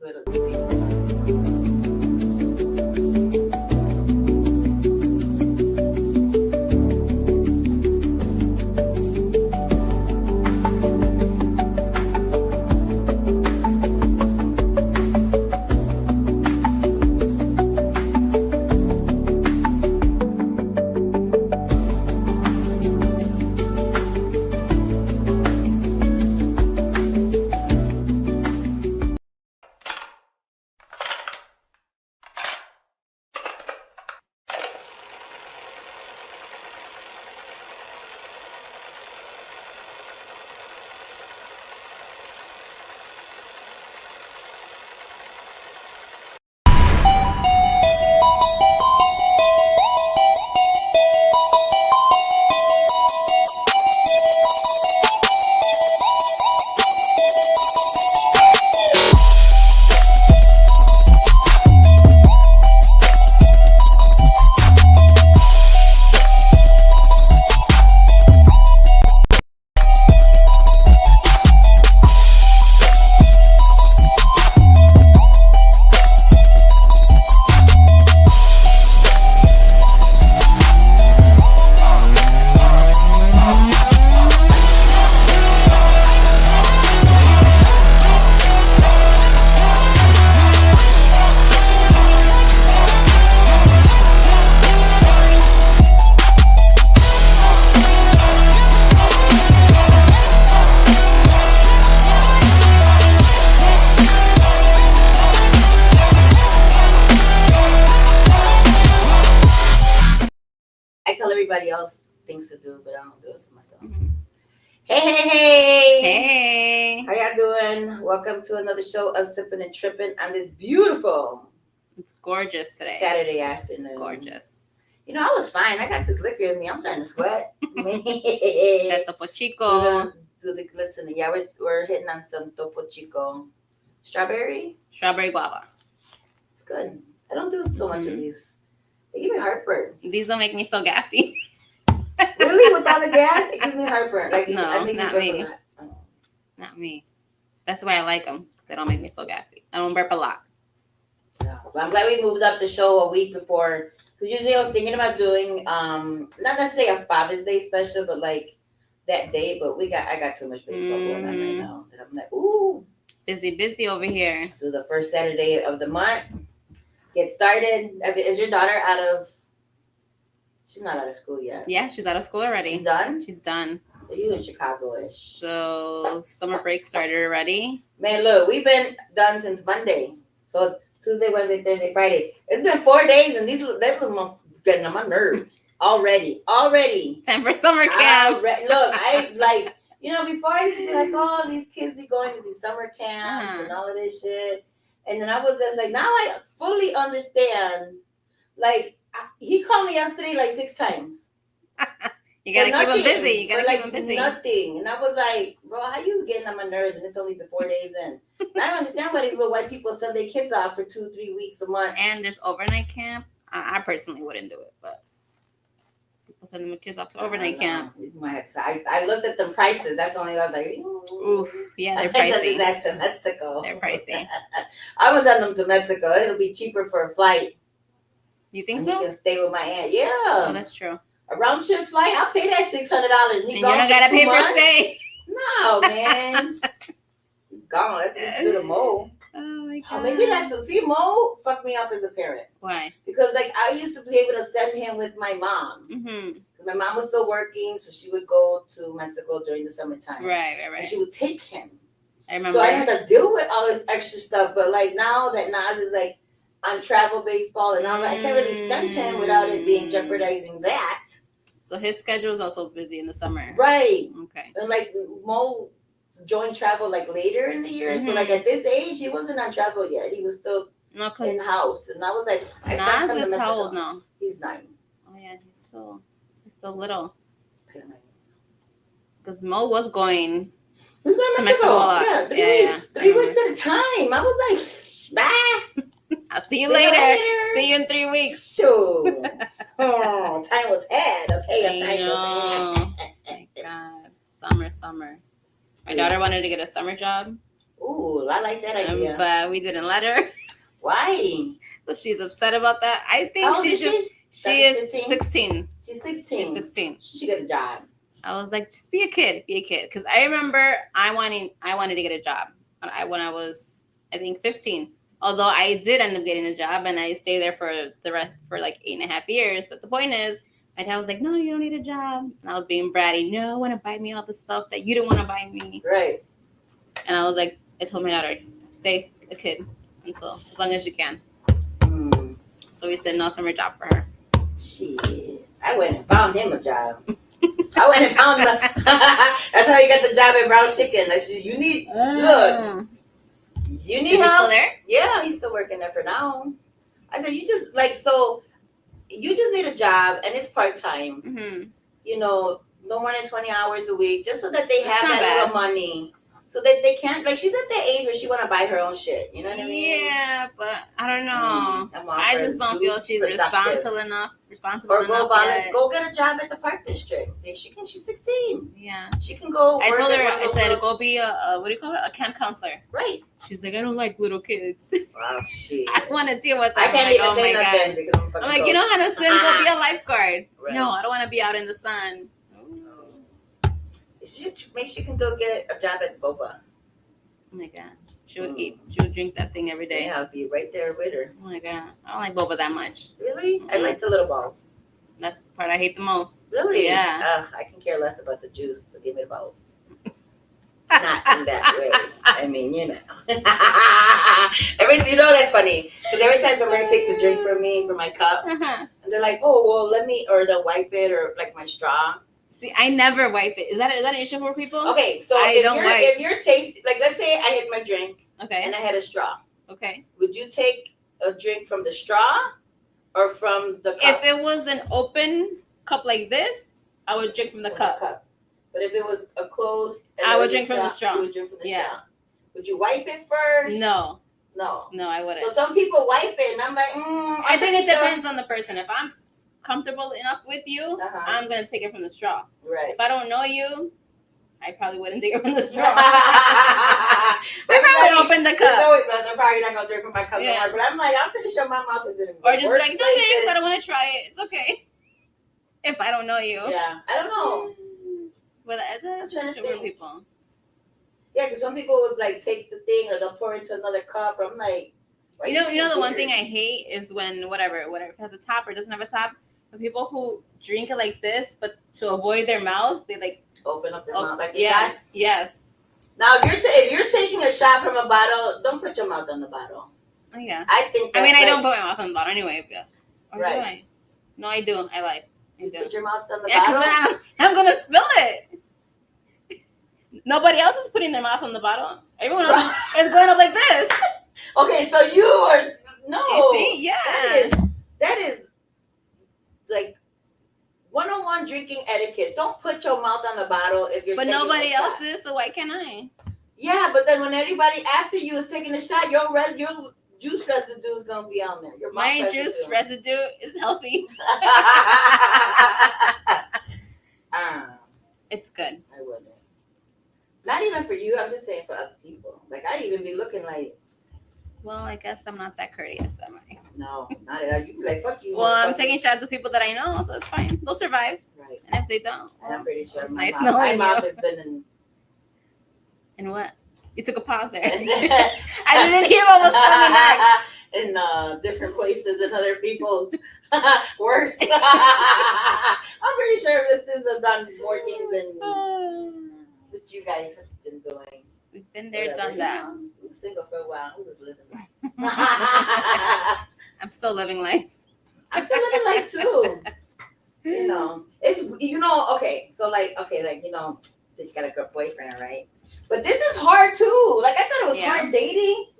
Pero divino. I tell everybody else things to do, but I don't do it for myself. Mm-hmm. Hey! How y'all doing? Welcome to another show of Sippin N Trippin on this beautiful, it's gorgeous today. Saturday afternoon. Gorgeous. You know, I was fine. I got this liquor in me. I'm starting to sweat. That Topo Chico. Do the glistening. Yeah, we're hitting on some Topo Chico. Strawberry Guava. It's good. I don't do so much of these. They give me heartburn. These don't make me so gassy. Really? With all the gas? It gives me heartburn. Like, no, I not me. Not me. That's why I like them. They don't make me so gassy. I don't burp a lot. Yeah. But I'm glad we moved up the show a week before. Because usually I was thinking about doing, not necessarily a Father's Day special, but like that day. But I got too much baseball going on right now. That I'm like, ooh. Busy over here. So the first Saturday of the month. Get started. Is your daughter out of... She's not out of school yet. Yeah, she's out of school already. She's done? She's done. So you in Chicago-ish. So summer break started already. Man, look, we've been done since Monday. So Tuesday, Wednesday, Thursday, Friday. It's been 4 days, and they've been getting on my nerves already. Time for summer camp. Look, before I used to be like, oh, these kids be going to these summer camps and all of this shit. And then I was just like, now I fully understand. Like, he called me yesterday like 6 times. You gotta keep him busy. You gotta keep him busy. Nothing. And I was like, bro, how you getting on my nerves? And it's only been 4 days in. I don't understand why these little white people send their kids off for 2-3 weeks a month. And there's overnight camp. I personally wouldn't do it, but people send their kids off to overnight camp. I looked at the prices. That's only I was like, ooh, yeah, they're pricey. That's to Mexico. They're pricey. I was sending them to Mexico. It'll be cheaper for a flight. You think so? You can stay with my aunt. Yeah. Oh, that's true. A round trip flight, I'll pay that $600. And you don't gotta pay for stay. No, man. Gone. Let's just do the Mo. Oh my god. Oh, maybe that's what. See, Mo fucked me up as a parent. Why? Because like I used to be able to send him with my mom. Mm-hmm. My mom was still working, so she would go to Mexico during the summertime. Right. And she would take him. I remember. So I had to deal with all this extra stuff. But like now that Nas is like on travel baseball, and I can't really send him without it being jeopardizing that. So his schedule is also busy in the summer. Right. Okay. And like Mo joined travel like later in the years, but like at this age, he wasn't on travel yet. He was still in house, and I was like, Nas is how old now? He's 9. Oh yeah, he's still little. Because Mo was going. He was going to Mexico. Yeah, 3 weeks. 3 weeks at a time. I was like, bye. I'll see you later. See you in 3 weeks. Sure. Oh, time was had. Okay, time was had. My God. Summer. My daughter wanted to get a summer job. Ooh, I like that idea. But we didn't let her. Why? So she's upset about that. I think How old she's is just she is 15? 16. She's 16. She's 16. She should get a job. I was like, just be a kid, because I remember I wanted to get a job when I was, I think, 15. Although I did end up getting a job and I stayed there for the rest for like 8.5 years. But the point is, my dad was like, no, you don't need a job, and I was being bratty. No, I want to buy me all the stuff that you didn't want to buy me. Right. And I was like, I told my daughter, stay a kid until as long as you can. So we said no summer job for her. Shit, I went and found him a job. I went and found the. That's how you got the job at Brown Chicken. You need look. You need Is help. he still there? Yeah, he's still working there for now. I said you just like so. You just need a job and it's part time. Mm-hmm. You know, no more than 20 hours a week, just so that they have that bad. little money. So that they can't, like, she's at that age where she want to buy her own shit. You know what I mean? Yeah, but I don't know. I just don't feel she's productive. responsible or enough. Go get a job at the park district. She's 16. Yeah. She can go. I told her, I said, go be a what do you call it? A camp counselor. Right. She's like, I don't like little kids. Wow, shit. I don't want to deal with them. I can't even say nothing because I'm like, you know how to swim? Go be a lifeguard. Right. No, I don't want to be out in the sun. She can go get a job at Boba. Oh my god. She would eat. She would drink that thing every day. Yeah, I'll be right there with her. Oh my god. I don't like boba that much. Really? Mm-hmm. I like the little balls. That's the part I hate the most. Really? Yeah. I can care less about the juice. So give me the balls. Not in that way. I mean, you know. You know that's funny. Because every time somebody takes a drink from me, from my cup, and they're like, oh, well, let me, or they'll wipe it, or like my straw. See, I never wipe it. Is that an issue for people? Okay, so if you're tasting, like, let's say I hit my drink, and I had a straw. Okay. Would you take a drink from the straw or from the cup? If it was an open cup like this, I would drink from the cup. But if it was a closed, I would drink from the straw. You would drink from the straw. Would you wipe it first? No, I wouldn't. So some people wipe it, and I'm like, I think it depends on the person. If I'm comfortable enough with you, I'm gonna take it from the straw. Right. If I don't know you, I probably wouldn't take it from the straw. I probably open the cup. It's always they're probably not gonna drink from my cup anymore. But I'm like, I'm pretty sure my mouth is in the or just like, no thanks, I don't want to try it. It's okay. If I don't know you. Yeah, I don't know. But that's an issue for people. Yeah, because some people would like take the thing or they'll pour into another cup. I'm like, you know the one thing I hate is when whatever it has a top or doesn't have a top. The people who drink it like this, but to avoid their mouth, they like open up their mouth like shots. Yes. Now, if you're taking a shot from a bottle, don't put your mouth on the bottle. Oh, yeah. I think. I don't put my mouth on the bottle anyway. Right. Do I? No, I do. I like. You put your mouth on the bottle? Yeah, because I'm gonna spill it. Nobody else is putting their mouth on the bottle. Everyone else is going up like this. Okay, so you are You see? Yeah. That is like 101 drinking etiquette. Don't put your mouth on the bottle if you're. But taking nobody a shot. else is, so why can't I? Yeah, but then when everybody after you is taking a shot, your juice residue is gonna be on there. My juice residue is healthy. It's good. I wouldn't. Not even for you. I'm just saying for other people. Like I even be looking like. Well, I guess I'm not that courteous, am I? No, not at all. You be like, fuck you. Well, I'm taking shots with people that I know, so it's fine. They'll survive. Right. And if they don't, well, I'm pretty sure my mouth has been in. In what? You took a pause there. I didn't hear what was coming next. In different places and other people's worse. I'm pretty sure this has done more things than what you guys have been doing. We've been there, done that. We were single for a while. Who was living life? I'm still living life. I'm still living life too. You know, it's okay. So like you know, that you got a good boyfriend, right? But this is hard too. Like I thought it was hard dating.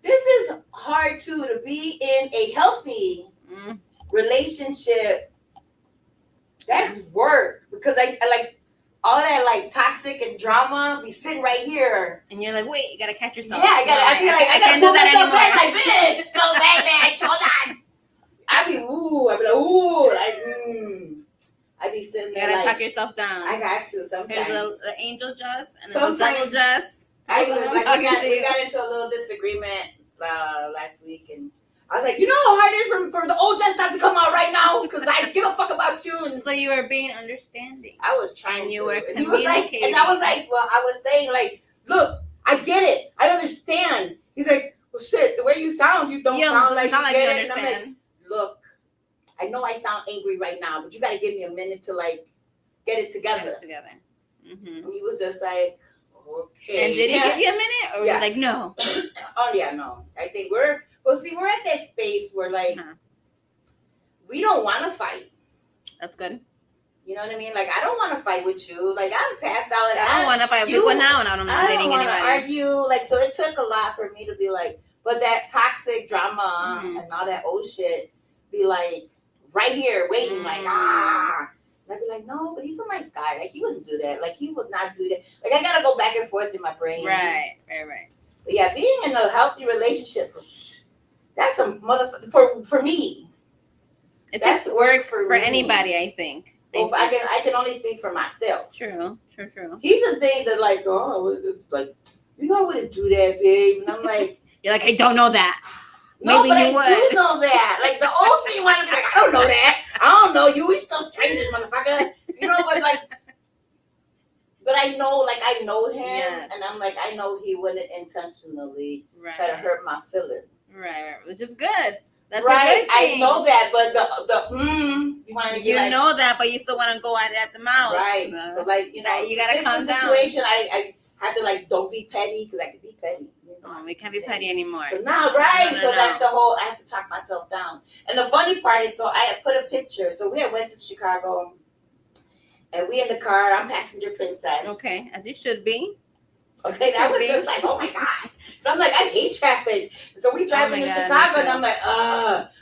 This is hard too to be in a healthy relationship. That's work because I like all that like toxic and drama be sitting right here. And you're like, wait, you gotta catch yourself. Yeah, I gotta pull myself back like, bitch, go back, bitch, hold on. I be sitting there. You gotta tuck yourself down. I got to sometimes. There's the angel Jess and then the devil Jess. we got into a little disagreement last week, and I was like, you know how hard it is for the old Jess not to come out right now because I give a fuck about you. And so you were being understanding. I was trying and you to. were and he was like, and I was like, well, I was saying like, look, I get it, I understand. He's like, well, shit, the way you sound, you don't sound like you understand. And I'm like, look, I know I sound angry right now, but you got to give me a minute to like get it together. Mm-hmm. And he was just like, okay. And did he give you a minute, or was he like, no? Oh yeah, no. I think we're at that space where like we don't want to fight. That's good. You know what I mean? Like, I don't want to fight with you. Like, I'm past out. I don't want to fight with people now, and I'm not dating anybody. I don't want to argue. Like, so it took a lot for me to be like, but that toxic drama and all that old shit be like right here waiting, like, And I'd be like, no, but he's a nice guy. Like, he wouldn't do that. Like, he would not do that. Like, I gotta go back and forth in my brain. Right. But yeah, being in a healthy relationship, that's some for me. It takes work for anybody, I think. Well, I can only speak for myself. True. He's just being the like, like, you know I wouldn't do that, babe. And I'm like, you're like, I don't know that. No, maybe but you would. I do know that. Like, the old me want to be like, I don't know that. I don't know you. We still strangers, motherfucker. You know, but like, but I know him, and I'm like, I know he wouldn't intentionally try to hurt my feelings. Right, which is good. That's right. A good thing. I know that, but you know that, but you still want to go at it at the mouth. Right. So like, you know, you gotta calm down. Situation, I have to like, don't be petty, because I can be petty. You know? We can't be petty anymore. So now, that's the whole. I have to talk myself down. And the funny part is, so I had put a picture. So we had went to Chicago, and we in the car. I'm passenger princess. Okay, as you should be. Okay, that was just like, oh my God. So I'm like, I hate traffic. So we driving to Chicago, and I'm like,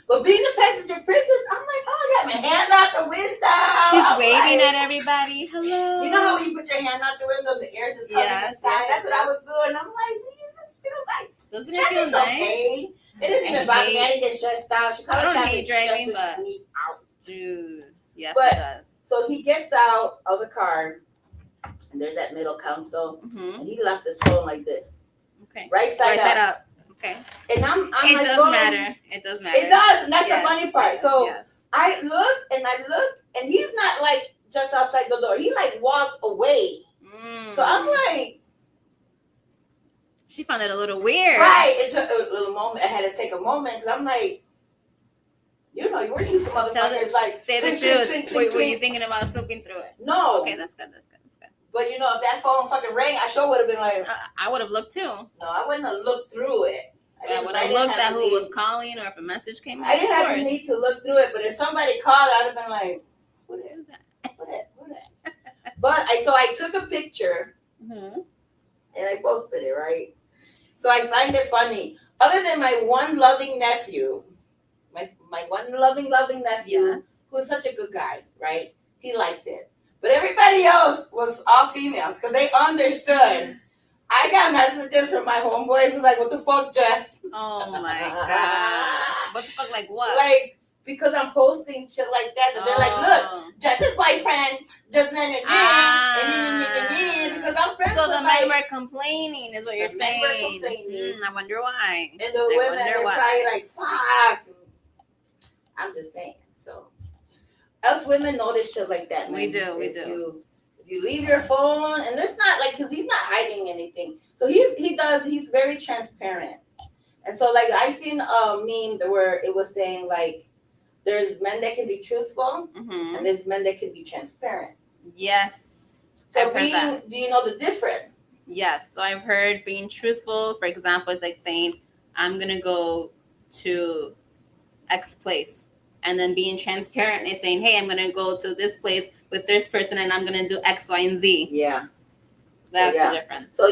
But being the passenger princess, I'm like, oh, I got my hand out the window. She's waving at everybody. Hello. You know how when you put your hand out the window, the air's just coming inside? That's what I was doing. I'm like, it just feel like, doesn't it feel nice? Okay. It didn't even bother me. I didn't get stressed out. Chicago I don't hate driving, but me out. Dude, yes, it does. So he gets out of the car, and there's that middle console, and he left his phone like this. Okay. Right side up. Okay. And I'm it does phone. Matter. It does matter. It does, and that's the funny part. So I look, and he's not like just outside the door. He like walked away. So I'm like, she found it a little weird. Right. It took a little moment. I had to take a moment because I'm like, you know, we're used to motherfuckers like say the truth. Were you thinking about snooping through it? No. Okay, that's good. But you know, if that phone fucking rang, I sure would have been like, I would have looked too. No, I wouldn't have looked through it. I would have looked at who was calling, or if a message came in. I didn't have the need to look through it, but if somebody called, I'd have been like, what is that? But I took a picture and I posted it, right? So I find it funny. Other than my one loving nephew, my one loving nephew, who's such a good guy, right? He liked it. But everybody else was all females because they understood. I got messages from my homeboys who's like, what the fuck, Jess? Oh my God. What the fuck, like what? Like, because I'm posting shit like that they're like, look, Jess's boyfriend just because I'm friends so with the men were complaining is what you're saying. I wonder why. And the women are probably like, fuck. I'm just saying. So us women notice shit like that, man. We do. If you leave your phone, and it's not like, because he's not hiding anything. So he's very transparent. And so like I seen a meme where it was saying like, there's men that can be truthful, and there's men that can be transparent. Yes. So do you know the difference? Yes. So I've heard being truthful, for example, it's like saying, I'm going to go to X place. And then being transparent and saying, hey, I'm going to go to this place with this person and I'm going to do X, Y, and Z. Yeah. That's the difference. So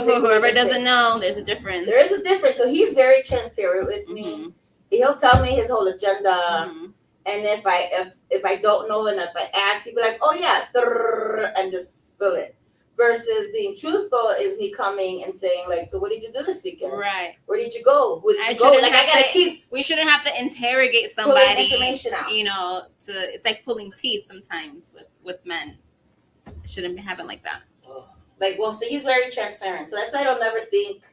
for whoever doesn't know, there's a difference. There is a difference. So he's very transparent with me. He'll tell me his whole agenda. And if I don't know and if I ask, he'll be like, oh yeah, and just spill it. Versus being truthful is me coming and saying like, so what did you do this weekend? Right. Where did you go? Where did you go? Like I gotta keep. We shouldn't have to interrogate somebody. Information out. You know, it's like pulling teeth sometimes with men. It shouldn't happen like that. Like, well, so he's very transparent. So that's why I don't never think.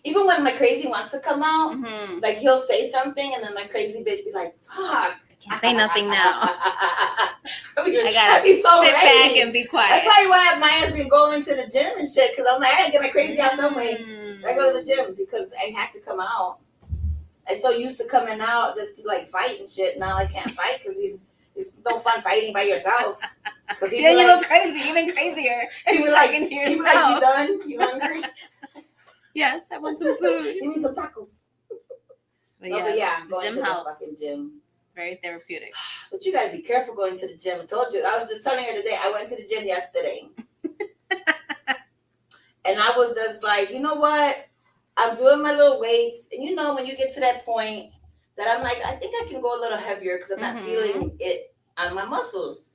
Even when my crazy wants to come out, like he'll say something, and then my crazy bitch be like, "Fuck, can't say nothing now. I gotta be so sit ready. Back and be quiet. That's probably why my ass been going to the gym and shit. Because I'm like, I gotta get my crazy out some way. I go to the gym because it has to come out. I'm so used to coming out just to like fight and shit. Now I can't fight because it's no fun fighting by yourself. Because you look crazy, even crazier. He was like, you done? You hungry? Yes, I want some food. Give me some tacos. But yeah, going gym to helps. the fucking gym. It's very therapeutic. But you gotta be careful going to the gym. I told you. I was just telling her today. I went to the gym yesterday. And I was just like, you know what? I'm doing my little weights. And you know, when you get to that point that I'm like, I think I can go a little heavier because I'm not feeling it on my muscles.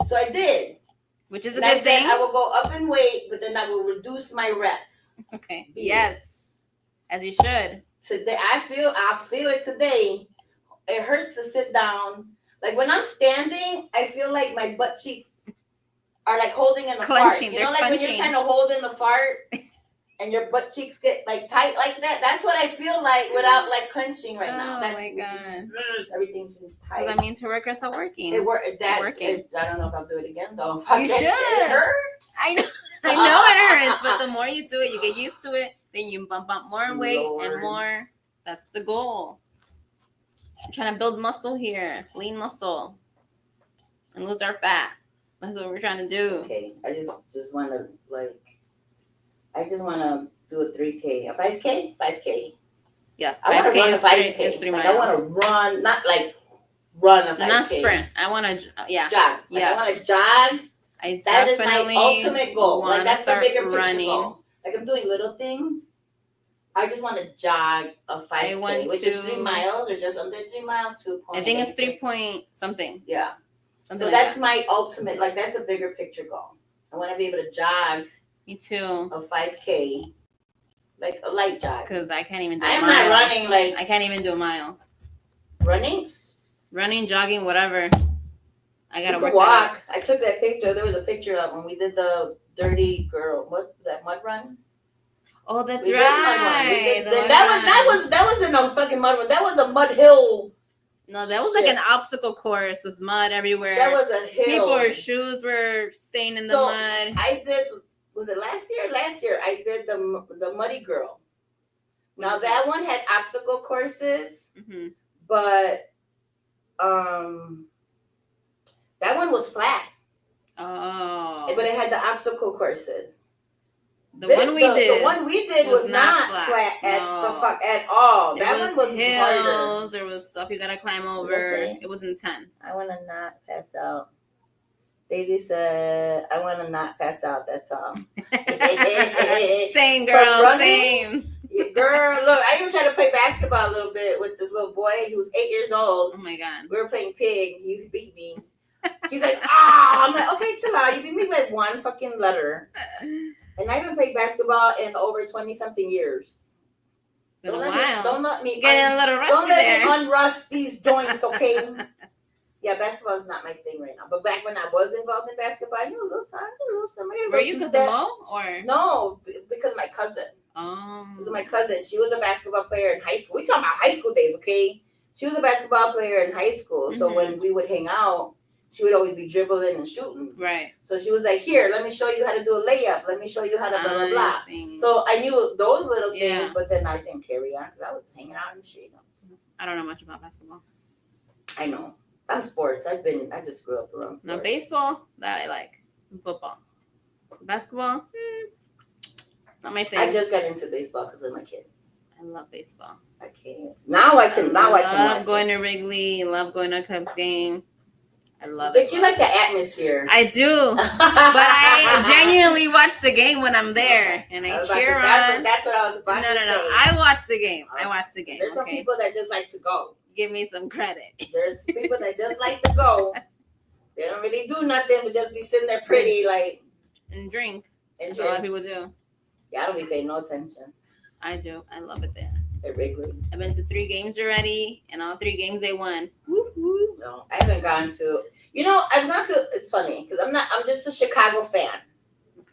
So I did. Which is a good thing. I will go up in weight, but then I will reduce my reps. Okay. Yes. As you should. Today, I feel it today. It hurts to sit down. Like when I'm standing, I feel like my butt cheeks are like holding in a fart. You know, like when you're trying to hold in the fart and your butt cheeks get like tight like that. That's what I feel like without like clenching right now. That's my God. Everything seems tight. So that means her workouts are working. I don't know if I'll do it again though. You should. It hurts. I know it hurts, but the more you do it, you get used to it. Then you bump up more in weight and more. That's the goal. I'm trying to build muscle here, lean muscle, and lose our fat. That's what we're trying to do. Okay, I just want to do a 3K, a 5K, 5K. Yes, 5K is 3 miles. I want to run, not like run a 5K. Not sprint. I want to jog. I want to jog. That is my ultimate goal. Like that's the bigger picture goal. Like I'm doing little things. I just want to jog a 5K, which is 3 miles or just under 3 miles, 2 I think it's 3 point something. Yeah. So that's my ultimate, like that's the bigger picture goal. I want to be able to jog. Me too. A 5K, like a light jog. Because I can't even do a mile. I'm not running like. I can't even do a mile. Running, jogging, whatever. I gotta walk. I took that picture. There was a picture of when we did the dirty girl. What that mud run? Oh, that's right. That wasn't a fucking mud run. That was a mud hill. No, that was like an obstacle course with mud everywhere. That was a hill. People's shoes were staying in the mud. I did. Was it last year? Last year I did the Muddy Girl. Now that one had obstacle courses, but that one was flat. Oh. But it had the obstacle courses. The one we did was not flat at all. That one was hills. harder. There was stuff you gotta climb over. It was intense. I want to not pass out. Daisy said, "I want to not pass out. That's all." Same girl, same. Yeah, girl, look, I even tried to play basketball a little bit with this little boy. He was 8 years old. Oh my God. We were playing pig. He beat me. He's like, I'm like, okay, chill out. You beat me by one fucking letter. And I haven't played basketball in over 20-something years. It's been a while. Don't let me get a little rusty. Don't let me unrust these joints, okay? Yeah, basketball is not my thing right now. But back when I was involved in basketball, you know, a little something. Were you Mo or? No, because of my cousin. Oh. Because of my cousin. She was a basketball player in high school. We talking about high school days, okay? She was a basketball player in high school. So when we would hang out, she would always be dribbling and shooting. Right. So she was like, here, let me show you how to do a layup. Let me show you how to blah, blah, blah. So I knew those little things, but then I didn't carry on because I was hanging out in the street. I don't know much about basketball. I know. I'm sports. I just grew up around sports. No, baseball, that I like. Football. Basketball, not my thing. I just got into baseball because of my kids. I love baseball. I can't. Now I can. I love going to Wrigley. Love going to a Cubs game. I love it. But you like the atmosphere. I do. But I genuinely watch the game when I'm there. And I cheer on. That's what I was about to say. No. I watch the game. There's some people that just like to go. Give me some credit. There's people that just like to go. They don't really do nothing but just be sitting there pretty like. And drink. That's what a lot of people do. Yeah, I don't be paying no attention. I do. I love it there. At Wrigley. I've been to 3 games already, and all 3 games they won. Woo-hoo. No, I haven't gone to. I've gone to. It's funny because I'm just a Chicago fan.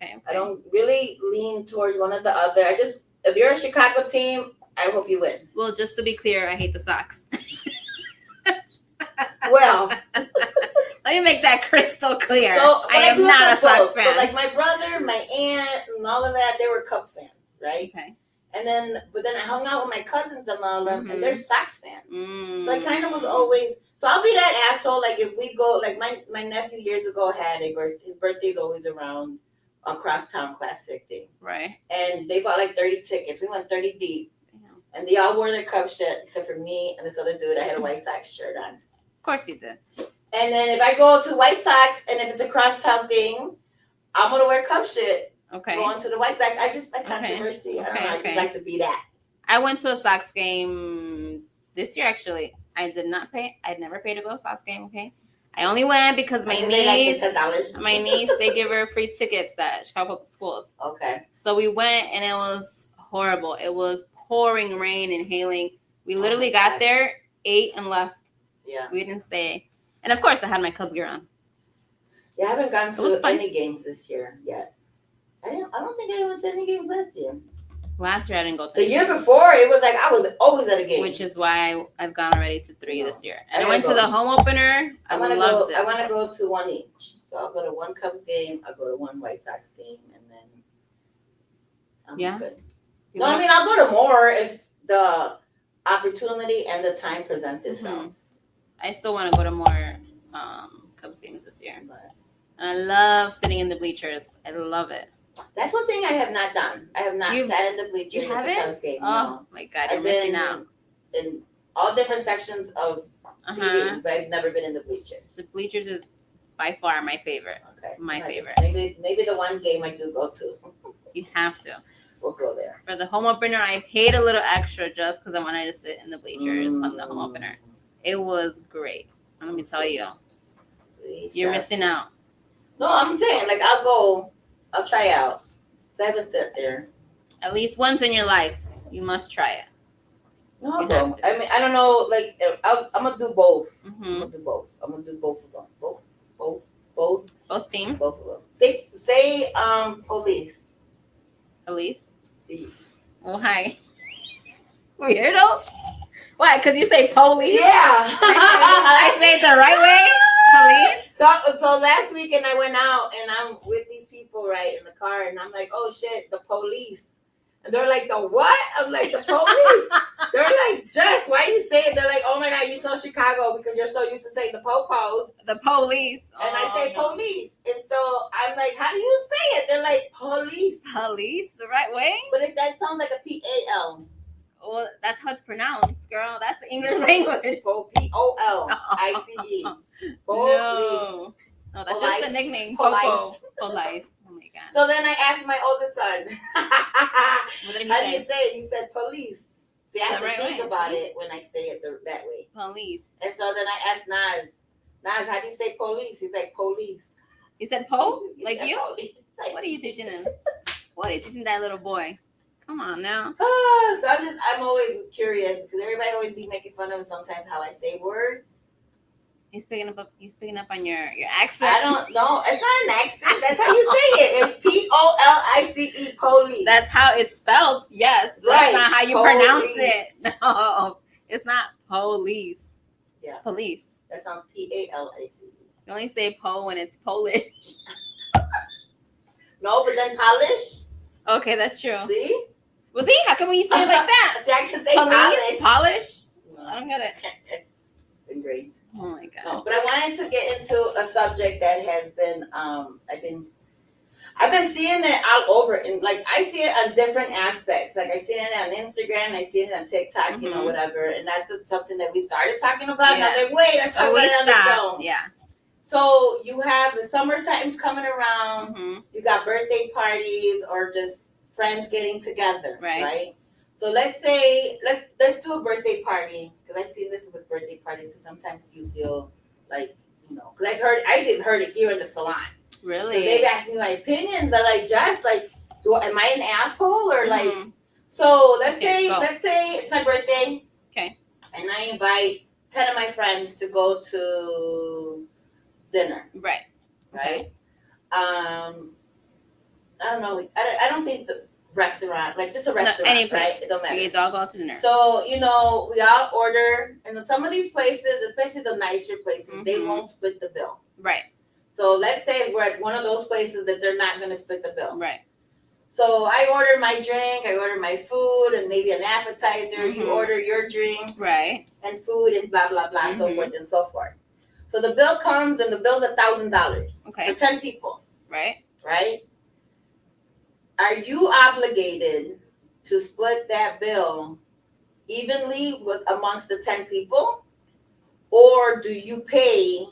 Okay. I don't really lean towards one or the other. If you're a Chicago team, I hope you win. Well, just to be clear, I hate the Sox. Well, let me make that crystal clear. So I am not a Sox fan. So like my brother, my aunt, and all of that, they were Cubs fans, right? Okay. And but then I hung out with my cousins and all of them, and they're Sox fans. Mm. So I kind of was always. So I'll be that asshole. Like if we go, like my nephew years ago had his birthday's always around a crosstown classic thing, right? And they bought like 30 tickets. We went 30 deep, and they all wore their Cubs shit except for me and this other dude. I had a White Sox shirt on. Of course you did. And then if I go to White Sox, and if it's a crosstown thing, I'm gonna wear Cubs shit. Okay. Going to the White Sox. I just like controversy. I don't know. I just like to be that. I went to a Sox game this year. Actually, I did not pay. I'd never paid to go to a Sox game. Okay. I only went because my niece, they give her free tickets at Chicago Public Schools. Okay. So we went, and it was horrible. It was pouring rain and hailing. We literally got there, ate, and left. Yeah. We didn't stay. And of course, I had my Cubs gear on. Yeah, I haven't gone to any games this year yet. I don't think I went to any games last year. Last year I didn't go to. The year before, it was like I was always at a game. Which is why I've gone already to 3 this year. And I went to the home opener. I loved it. I want to go to one each. So I'll go to one Cubs game. I'll go to one White Sox game, and then I'm good. No, I mean I'll go to more if the opportunity and the time present itself. I still want to go to more Cubs games this year. And I love sitting in the bleachers. I love it. That's one thing I have not done. I have not sat in the bleachers at the Cubs game. Oh my God, you're missing out. In all different sections of seating, but I've never been in the bleachers. The bleachers is by far my favorite. Okay. My favorite. Maybe the one game I do go to. You have to. We'll go there. For the home opener, I paid a little extra just because I wanted to sit in the bleachers on the home opener. It was great. Let me tell you. You're missing out. No, I'm saying, like, I'll try out. So I haven't sat there. At least once in your life, you must try it. No, I'll go. I mean, I don't know. Like, I'm gonna do both. I'm gonna do both. I'm gonna do both of them. Both teams. Both of them. Say, police. Police. See. Oh hi. Weirdo. Why? Because you say police. Yeah. I say it the right way. Police. So last weekend I went out and I'm with these people right in the car and I'm like, oh shit, the police. And they're like, the what? I'm like, the police. They're like, Jess, why you say it? They're like, oh my God, you're so Chicago because you're so used to saying the po-pos. The police. And I say police. And so I'm like, how do you say it? They're like, police. Police? The right way? But that sounds like a P-A-L. Well, that's how it's pronounced, girl. That's the English language. P-O-L-I-C-E. No, that's just a nickname. Police. Police. Oh my God. So then I asked my oldest son, what did he how say? do you say it? He said police. See, I have to think about it when I say it that way. Police. And so then I asked Nas, how do you say police? He's like, police. He said po? Like you? Police. What are you teaching him? What are you teaching that little boy? Come on now. So I'm always curious because everybody always be making fun of sometimes how I say words. He's picking up on your accent. I don't know. It's not an accent. That's how you say it. It's P-O-L-I-C-E, police. That's how it's spelled. Yes. That's not how you pronounce it. No. It's not police. Yeah. It's police. That sounds P-A-L-I-C-E. You only say po when it's Polish. No, but then polish. Okay, that's true. See? Well, see? How come you say it like that? See, I can say polish. Polish? No. I don't get it. It's been great. Oh my God. No, but I wanted to get into a subject that has been I've been seeing it all over, and like I see it on different aspects. Like I've seen it on Instagram, I see it on TikTok, you know, whatever. And that's something that we started talking about. And I was like, wait, let's talk about it on the show. Yeah. So you have the summer times coming around. You got birthday parties or just friends getting together, right? So let's do a birthday party, because I've seen this with birthday parties, because sometimes you feel like, you know, because I've even heard it here in the salon. Really? So they've asked me my opinion. They're like, Jess, like, am I an asshole or like? So let's say it's my birthday. Okay. And I invite 10 of my friends to go to dinner. Right. Right. I don't know. I don't think the restaurant, like just a No, restaurant, any right? place. It don't matter. We all go out to dinner. So, you know, we all order, and some of these places, especially the nicer places, they won't split the bill. Right. So let's say we're at one of those places that they're not going to split the bill. Right. So I order my drink, I order my food, and maybe an appetizer. You order your drinks, right, and food, and blah blah blah, so forth and so forth. So the bill comes, and the bill's $1,000 for 10 people. Right. Right. Are you obligated to split that bill evenly amongst the 10 people, or do you pay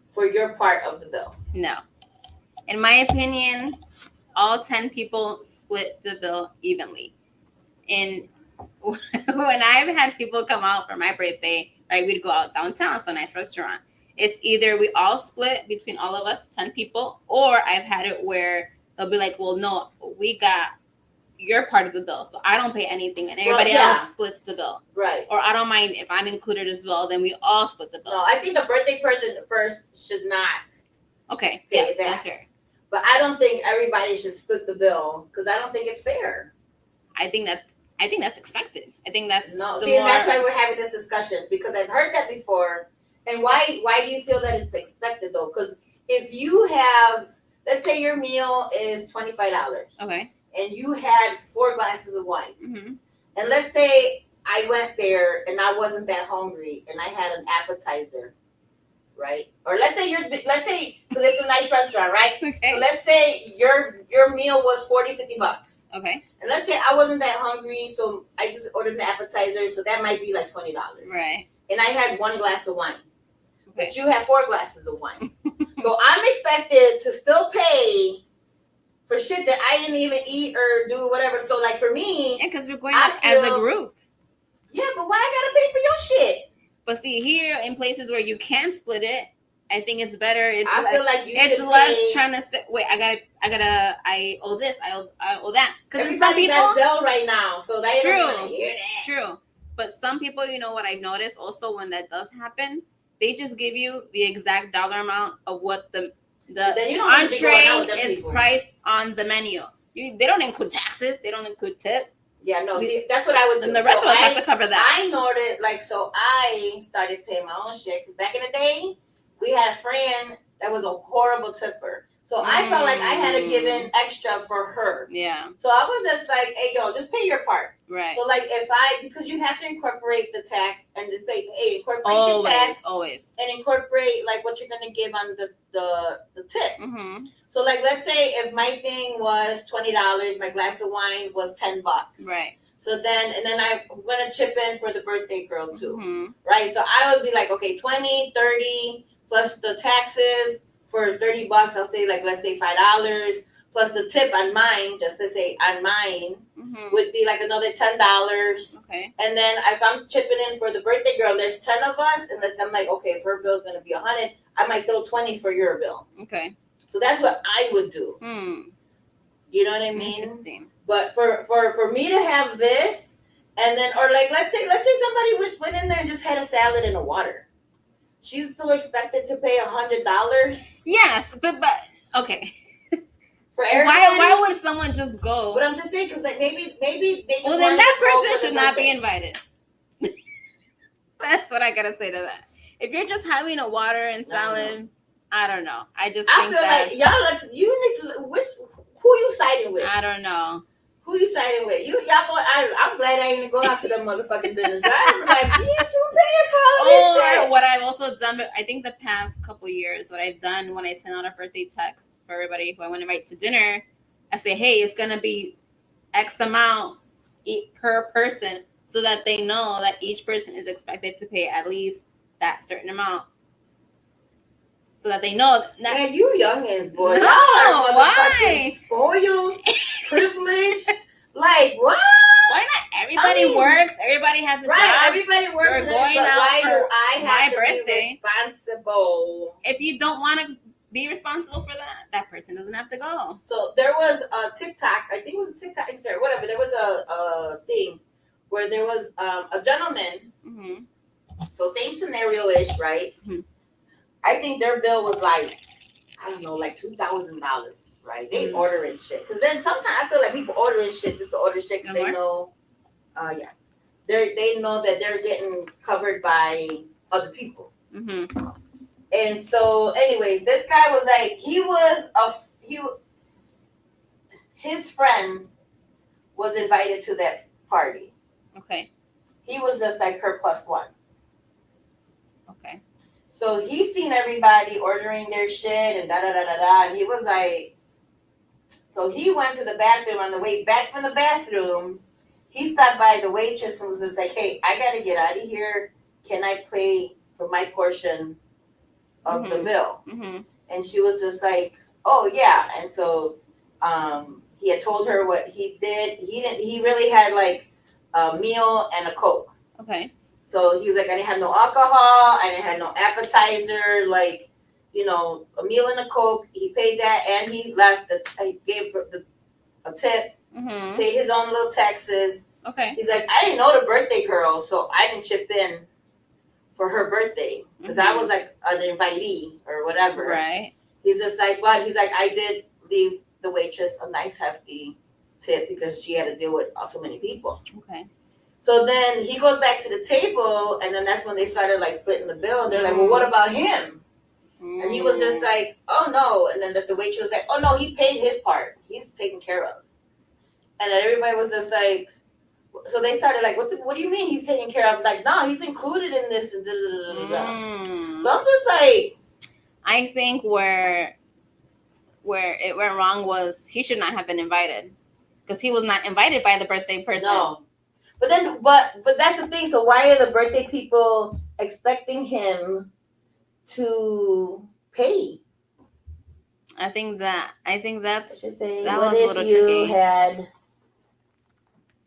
for your part of the bill? No. In my opinion, all 10 people split the bill evenly. And when I've had people come out for my birthday, right, we'd go out downtown, so a nice restaurant. It's either we all split between all of us, 10 people, or I've had it where they'll be like, well, no, we got your part of the bill, so I don't pay anything, and everybody else splits the bill. Right. Or I don't mind if I'm included as well, then we all split the bill. No, I think the birthday person first should not pay that. That's fair. But I don't think everybody should split the bill, because I don't think it's fair. I think that's expected. I think that's that's why we're having this discussion, because I've heard that before. And why do you feel that it's expected though? Because if you have, let's say your meal is $25. Okay. And you had 4 glasses of wine. And let's say I went there and I wasn't that hungry and I had an appetizer, right? Or let's say because it's a nice restaurant, right? Okay. So let's say your meal was $40-$50. Okay. And let's say I wasn't that hungry, so I just ordered an appetizer, so that might be like $20. Right. And I had 1 glass of wine. Okay. But you have 4 glasses of wine. So I'm expected to still pay for shit that I didn't even eat or do whatever. So like for me, because we're going out as a group. Yeah, but why I gotta pay for your shit? But see, here in places where you can split it, I think it's better. I feel like it's less trying to wait. I owe this. I owe that. Because everybody got Zelle right now, so they don't want to hear that. True. But some people, you know what I've noticed also when that does happen, they just give you the exact dollar amount of what the entree is priced on the menu. They don't include taxes. They don't include tip. Yeah, no. See, that's what I would do. And the rest of us have to cover that. I noted I started paying my own shit because back in the day, we had a friend that was a horrible tipper. So I felt like I had to give in extra for her. Yeah. So I was just like, hey, yo, just pay your part. Right. So like because you have to incorporate the tax and it's like, hey, incorporate your tax. Always. And incorporate like what you're gonna give on the tip. So like let's say if my thing was $20, my glass of wine was $10. Right. So then I'm gonna chip in for the birthday girl too. Right. So I would be like, okay, 20, 30 plus the taxes. For $30, I'll say let's say $5 plus the tip on mine. Just to say on mine would be like another $10. Okay. And then if I'm chipping in for the birthday girl, there's 10 of us, and I'm like, okay, if her bill's gonna be 100, I might throw 20 for your bill. Okay. So that's what I would do. You know what I mean? Interesting. But for me to have this, and then or like let's say somebody went in there and just had a salad and a water. She's still expected to pay $100. Yes, but okay. For everybody. Why would someone just go? But I'm just saying because maybe they just well then that person should not be invited. That's what I gotta say to that. If you're just having a water and salad, I don't know. I feel like y'all who you siding with? I don't know. Who you siding with? Y'all going? I'm glad I ain't going out to them motherfucking dinners. I'm like, you too paying for all this shit. What I've also done, I think the past couple years, what I've done when I send out a birthday text for everybody who I want to invite to dinner, I say, hey, it's gonna be X amount per person, so that they know that each person is expected to pay at least that certain amount. So that they know that. Yeah, you youngins, boy. No, why? Spoiled, privileged. Like, what? Why not? Everybody works. Everybody has a job. Everybody works. We're going out why for do I have my birthday. Be responsible? If you don't want to be responsible for that person doesn't have to go. So there was a TikTok. I think it was a TikTok, Instagram, whatever. There was a thing where there was a gentleman. So same scenario-ish, right? I think their bill was like, I don't know, like $2,000, right? They ordering shit. Because then sometimes I feel like people ordering shit just to order shit because they know, yeah, they know that they're getting covered by other people. Mm-hmm. And so, anyways, this guy was like, his friend was invited to that party. Okay. He was just like her plus one. Okay. So he seen everybody ordering their shit and da da da da da. And he was like, so he went to the bathroom. On the way back from the bathroom, he stopped by the waitress and was just like, hey, I got to get out of here. Can I pay for my portion of the bill? Mm-hmm. And she was just like, oh, yeah. And so he had told her what he did. He really had like a meal and a Coke. Okay. So he was like, I didn't have no alcohol. I didn't have no appetizer. Like, you know, a meal and a Coke. He paid that and he left. He gave a tip. Mm-hmm. Paid his own little taxes. Okay. He's like, I didn't know the birthday girl, so I didn't chip in for her birthday because I was like an invitee or whatever. Right. He's just like, but he's like, I did leave the waitress a nice hefty tip because she had to deal with so many people. Okay. So then he goes back to the table, and then that's when they started like splitting the bill. And they're like, well, what about him? And he was just like, oh no. And then the waitress was like, oh no, he paid his part. He's taken care of. And then everybody was just like, so they started like, what do you mean he's taken care of? Like, no, he's included in this. And So I'm just like, I think where it went wrong was he should not have been invited because he was not invited by the birthday person. No. But then, but that's the thing. So why are the birthday people expecting him to pay? I think that's that was a little tricky. Had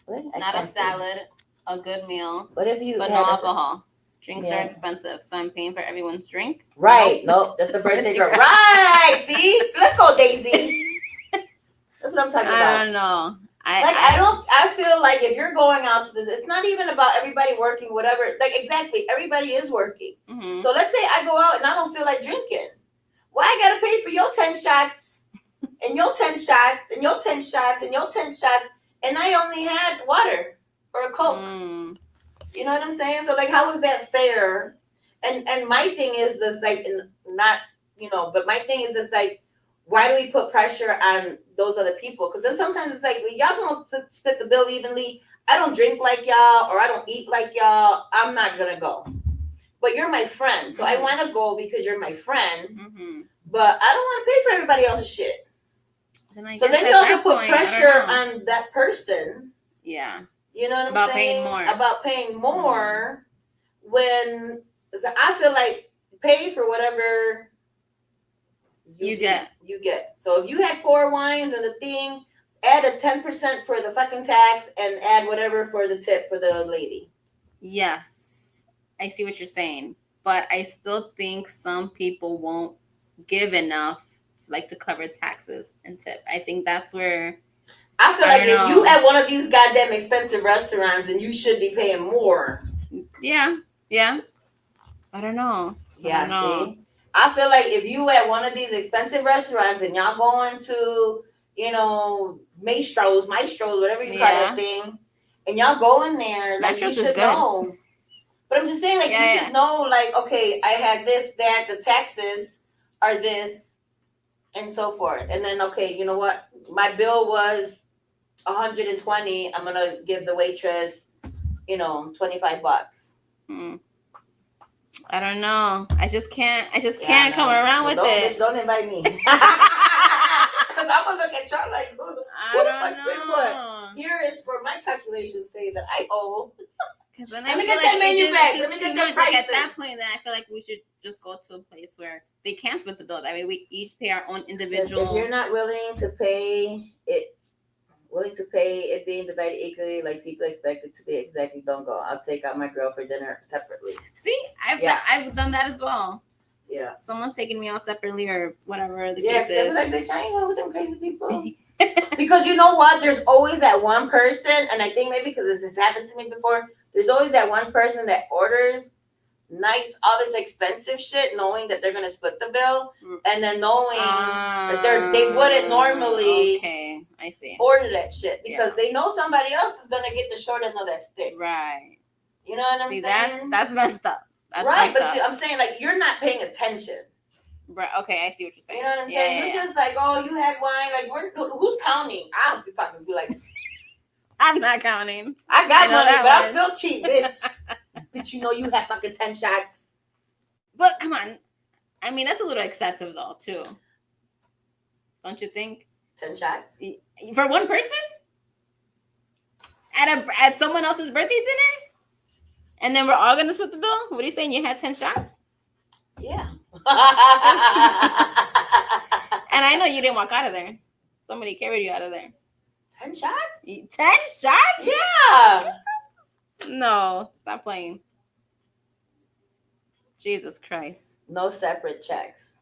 not a salad, a good meal. What if you but no alcohol? Drinks are expensive, so I'm paying for everyone's drink. Right. Nope. That's the birthday girl. Right. See? Let's go, Daisy. That's what I'm talking about. I don't know. I feel like if you're going out to this, it's not even about everybody working, whatever. Like, exactly. Everybody is working. Mm-hmm. So let's say I go out and I don't feel like drinking. Well, I got to pay for your 10 shots and your 10 shots and your 10 shots and your 10 shots. And I only had water or a Coke. You know what I'm saying? So, like, how is that fair? And my thing is just, like, not, you know, but my thing is just, like, why do we put pressure on those other people? Because then sometimes it's like, well, y'all don't split the bill evenly. I don't drink like y'all or I don't eat like y'all. I'm not going to go. But you're my friend. So I want to go because you're my friend. Mm-hmm. But I don't want to pay for everybody else's shit. So then you also put pressure on that person. Yeah. You know what I'm saying? About paying more when I feel like pay for whatever you get. So if you had 4 wines and the thing, add a 10% for the fucking tax and add whatever for the tip for the lady. Yes. I see what you're saying. But I still think some people won't give enough like to cover taxes and tip. I think that's where I feel like if you at one of these goddamn expensive restaurants, then you should be paying more. Yeah. I don't know. See? I feel like if you at one of these expensive restaurants and y'all going to, you know, maestros, whatever you call that thing, and y'all go in there, like you should know. But I'm just saying, like, you should know, like, okay, I had this, that, the taxes are this, and so forth. And then, okay, you know what? My bill was $120. I'm gonna give the waitress, you know, $25. I don't know. I just can't come around with it. Bitch, don't invite me. Because I'm gonna look at y'all like, who the fuck's been what? Here is for my calculations say that I owe. Because let me get that menu back. Let me get the prices. At that point, then I feel like we should just go to a place where they can split the bill. That way, we each pay our own individual. So if you're not willing to pay it being divided equally, like people expect it to be, exactly, don't go. I'll take out my girl for dinner separately. See, I've done that as well. Yeah. Someone's taking me out separately or whatever the case is. Like, bitch, I ain't going with them crazy people. Because you know what? There's always that one person, and I think maybe because this has happened to me before, there's always that one person that orders nice, all this expensive shit, knowing that they're gonna split the bill, and then knowing that they wouldn't normally okay, I see, order that shit because they know somebody else is gonna get the short end of that stick. Right. You know what I'm saying? That's messed up. That's right, but I'm saying like you're not paying attention. Right. Okay, I see what you're saying. You know what I'm saying? You're just like, oh, you had wine. Like, who's counting? I'll be fucking be like, I'm not counting. I got money, but I'm still cheap, bitch. Bitch, you know you have fucking 10 shots. But come on, I mean that's a little excessive though, too. Don't you think? 10 shots for one person at someone else's birthday dinner, and then we're all gonna split the bill. What are you saying? You had 10 shots? Yeah. And I know you didn't walk out of there. Somebody carried you out of there. 10 shots? 10 shots? Yeah. No, stop playing. Jesus Christ. No separate checks.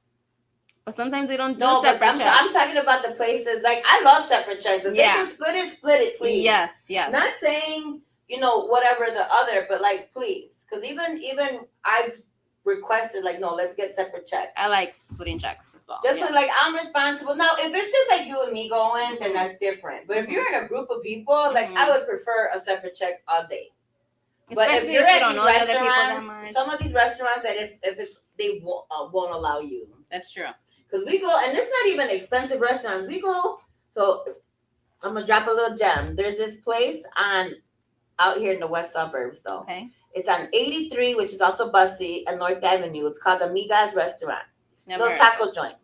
But sometimes they don't do separate checks. I'm talking about the places. Like, I love separate checks. If they can split it, please. Yes. Not saying, whatever the other, but, like, please. Because even I've requested, like, no, let's get separate checks. I like splitting checks as well. Just so, like, I'm responsible. Now, if it's just, like, you and me going, then that's different. But if you're in a group of people, like, I would prefer a separate check all day. But if you're at these restaurants, some of these restaurants that if it's they won't allow you. That's true. Because we go, and it's not even expensive restaurants. We go, so I'm gonna drop a little gem. There's this place out here in the west suburbs, though. Okay. It's on 83, which is also busy, and North Avenue. It's called Amiga's Restaurant. Little taco joint.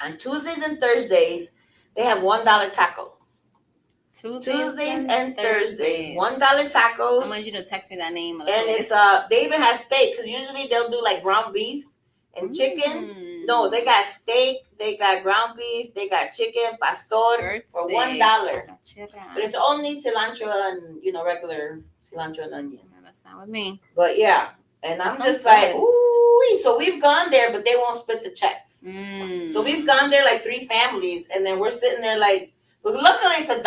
On Tuesdays and Thursdays, they have $1 tacos. Tuesdays and Thursdays. $1 tacos. I want you to text me that name. And it's they even have steak because usually they'll do like ground beef and chicken. No, they got steak, they got ground beef, they got chicken, pastor for $1. But it's only cilantro and regular cilantro and onion. No, that's not with me. But yeah, and I'm just like, ooh. So we've gone there, but they won't split the checks. So we've gone there like 3 families, and then we're sitting there like. But luckily it's $1.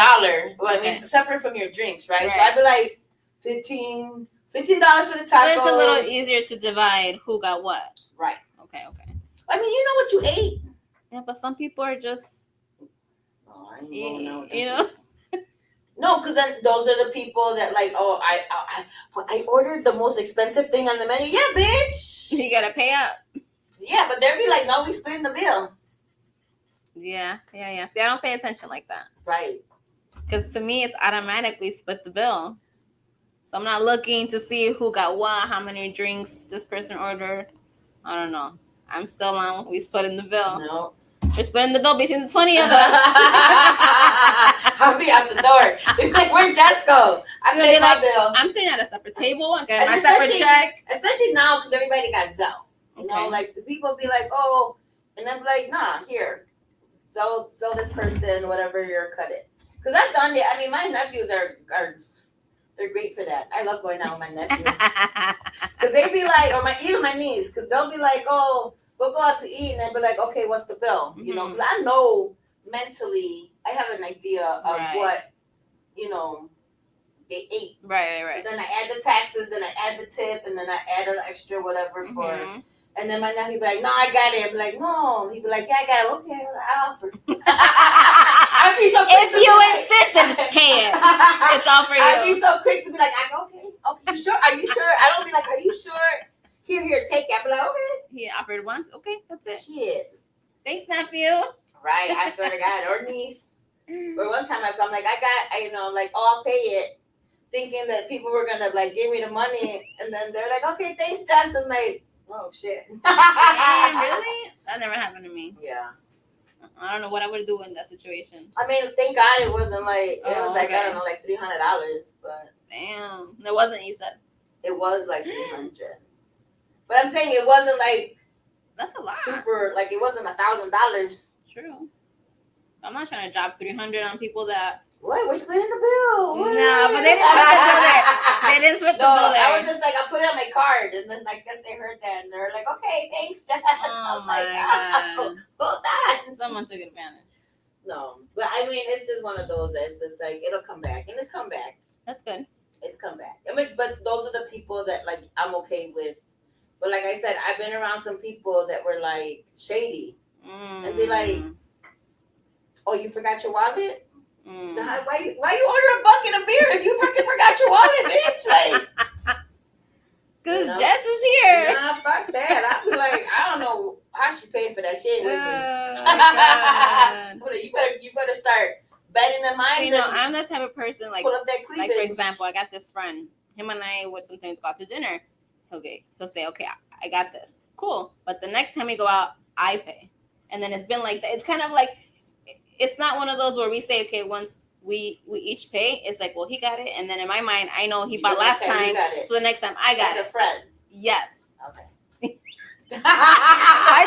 Well, I mean, separate from your drinks, right? So I'd be like $15 for the taco. So it's a little easier to divide who got what. Right. Okay. I mean, you know what you ate. Yeah, but some people are just. Oh, I ain't going out. You know. No, because then those are the people that like, oh, I ordered the most expensive thing on the menu. Yeah, bitch. You gotta pay up. Yeah, but they'll be like, no, we splitting the bill. Yeah. See, I don't pay attention like that. Right. Because to me, it's automatically split the bill. So I'm not looking to see who got what, how many drinks this person ordered. I don't know. I'm still on. We splitting the bill. No. We're splitting the bill between the 20 of us. I'll be out the door. They're like, where'd Jess go? I paid my bill. I'm sitting at a separate table. I got my separate check. Especially now because everybody got Zelle. You know, like people be like, oh, and I'm like, nah, here. Sell this person, whatever you're cut it. Because I've done it. I mean, my nephews are they're great for that. I love going out with my nephews. Because they be like, or even my niece, because they'll be like, oh, we'll go out to eat. And they'll be like, okay, what's the bill? You know, because I know mentally, I have an idea of what, they ate. Right. So then I add the taxes, then I add the tip, and then I add an extra whatever for... And then my nephew be like, no, I got it. I'd be like, no. He'd be like, yeah, I got it. Okay, I offer. I'd be so quick if you insist and pay it, it's all for you. I'd be so quick to be like, okay, you sure? Are you sure? I don't be like, are you sure? Here, take it. I'd be like, okay. He offered once. Okay, that's it. Shit. Thanks, nephew. Right, I swear to God. Or niece. Or one time I'm like, I'm like, oh, I'll pay it. Thinking that people were going to, like, give me the money. And then they're like, okay, thanks, Jess. I'm like, oh, shit. Really? That never happened to me. Yeah. I don't know what I would do in that situation. I mean, thank God it wasn't like, it was like, I don't know, like $300, but. Damn. It wasn't, you said? It was like 300. But I'm saying it wasn't like. That's a lot. Super, like it wasn't $1,000. True. I'm not trying to drop 300 on people that. What? We're splitting the bill. No, but they didn't split the bill there. They didn't split the bill there. I was just like, I put it on my card, and then I guess they heard that, and they're like, okay, thanks, Jess. Oh my God. Hold on. Someone took advantage. No, but I mean, it's just one of those that's just like, it'll come back, and it's come back. That's good. It's come back. I mean, but those are the people that, like, I'm okay with But like I said, I've been around some people that were like shady and be like, "Oh, you forgot your wallet? Why you order a bucket of beer if you freaking forgot your wallet, bitch?" Like, because Jess is here. Nah, fuck that. I'll be like, I don't know how she paid for that. She ain't with me. You better start betting the minds. You know, I'm the type of person like pull up that cleavage. Like for example, I got this friend. Him and I would sometimes go out to dinner. He'll say, "Okay, I got this, cool." But the next time we go out, I pay, and then it's been like that. It's kind of like it's not one of those where we say, "Okay, once we each pay," it's like, well, he got it, and then in my mind, I know he bought last time, so the next time I got it. As a friend. Yes. Okay. Why'd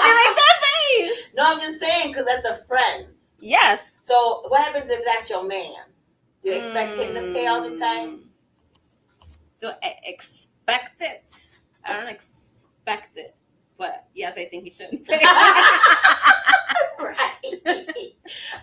you make that face? No, I'm just saying because that's a friend. Yes. So what happens if that's your man? Do you expect him to pay all the time? Do I expect it? I don't expect it, but yes, I think he should pay. Right.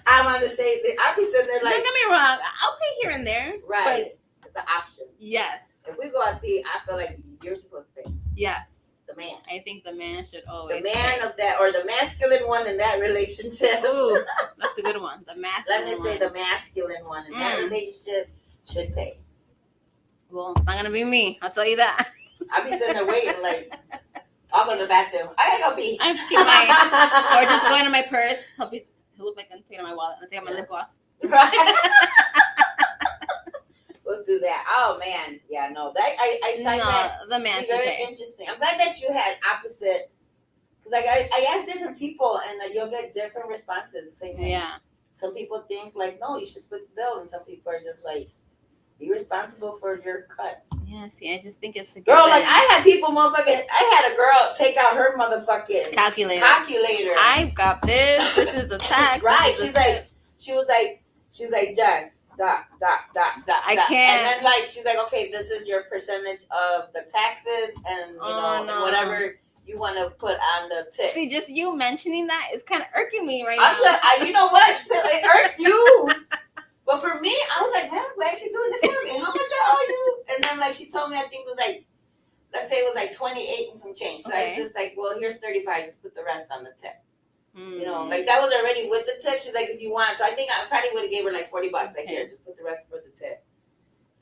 I'm on the same thing. I'll be sitting there like, don't get me wrong, I'll pay here and there. Right. But it's an option. Yes. If we go out to eat, I feel like you're supposed to pay. Yes. The man. I think the man should always the man pay. Of that, or the masculine one in that relationship. Ooh, that's a good one. The masculine Let me say the masculine one in that relationship should pay. Well, it's not going to be me. I'll tell you that. I'll be sitting there waiting like, I'll go to the bathroom. I gotta go pee. I keep my, or just go into my purse. He'll look like I'm taking out my wallet. I'll take out my lip gloss. Right. We'll do that. Oh man, yeah, no, that I that the man should very pay. Interesting. I'm glad that you had opposite, because like I asked different people and you'll get different responses. Same thing. Yeah. Some people think like, no, you should split the bill, and some people are just like, be responsible for your cut. Yeah, see, I just think it's a girl. Like I had people, I had a girl take out her motherfucking calculator. I got this. This is a tax. Right. She was like, Jess. Dot. I can't. And then like she's like, okay, this is your percentage of the taxes, and and whatever you want to put on the tip. See, just you mentioning that is kind of irking me right now. Like, you know what? So it irked you. But for me, I was like, man, I'm glad she's doing this for me. How much I owe you? And then like she told me, I think it was like, let's say it was like 28 and some change. So I was just like, well, here's 35. Just put the rest on the tip. You know, like that was already with the tip. She's like, if you want. So I think I probably would have gave her like $40. Like, here, just put the rest for the tip.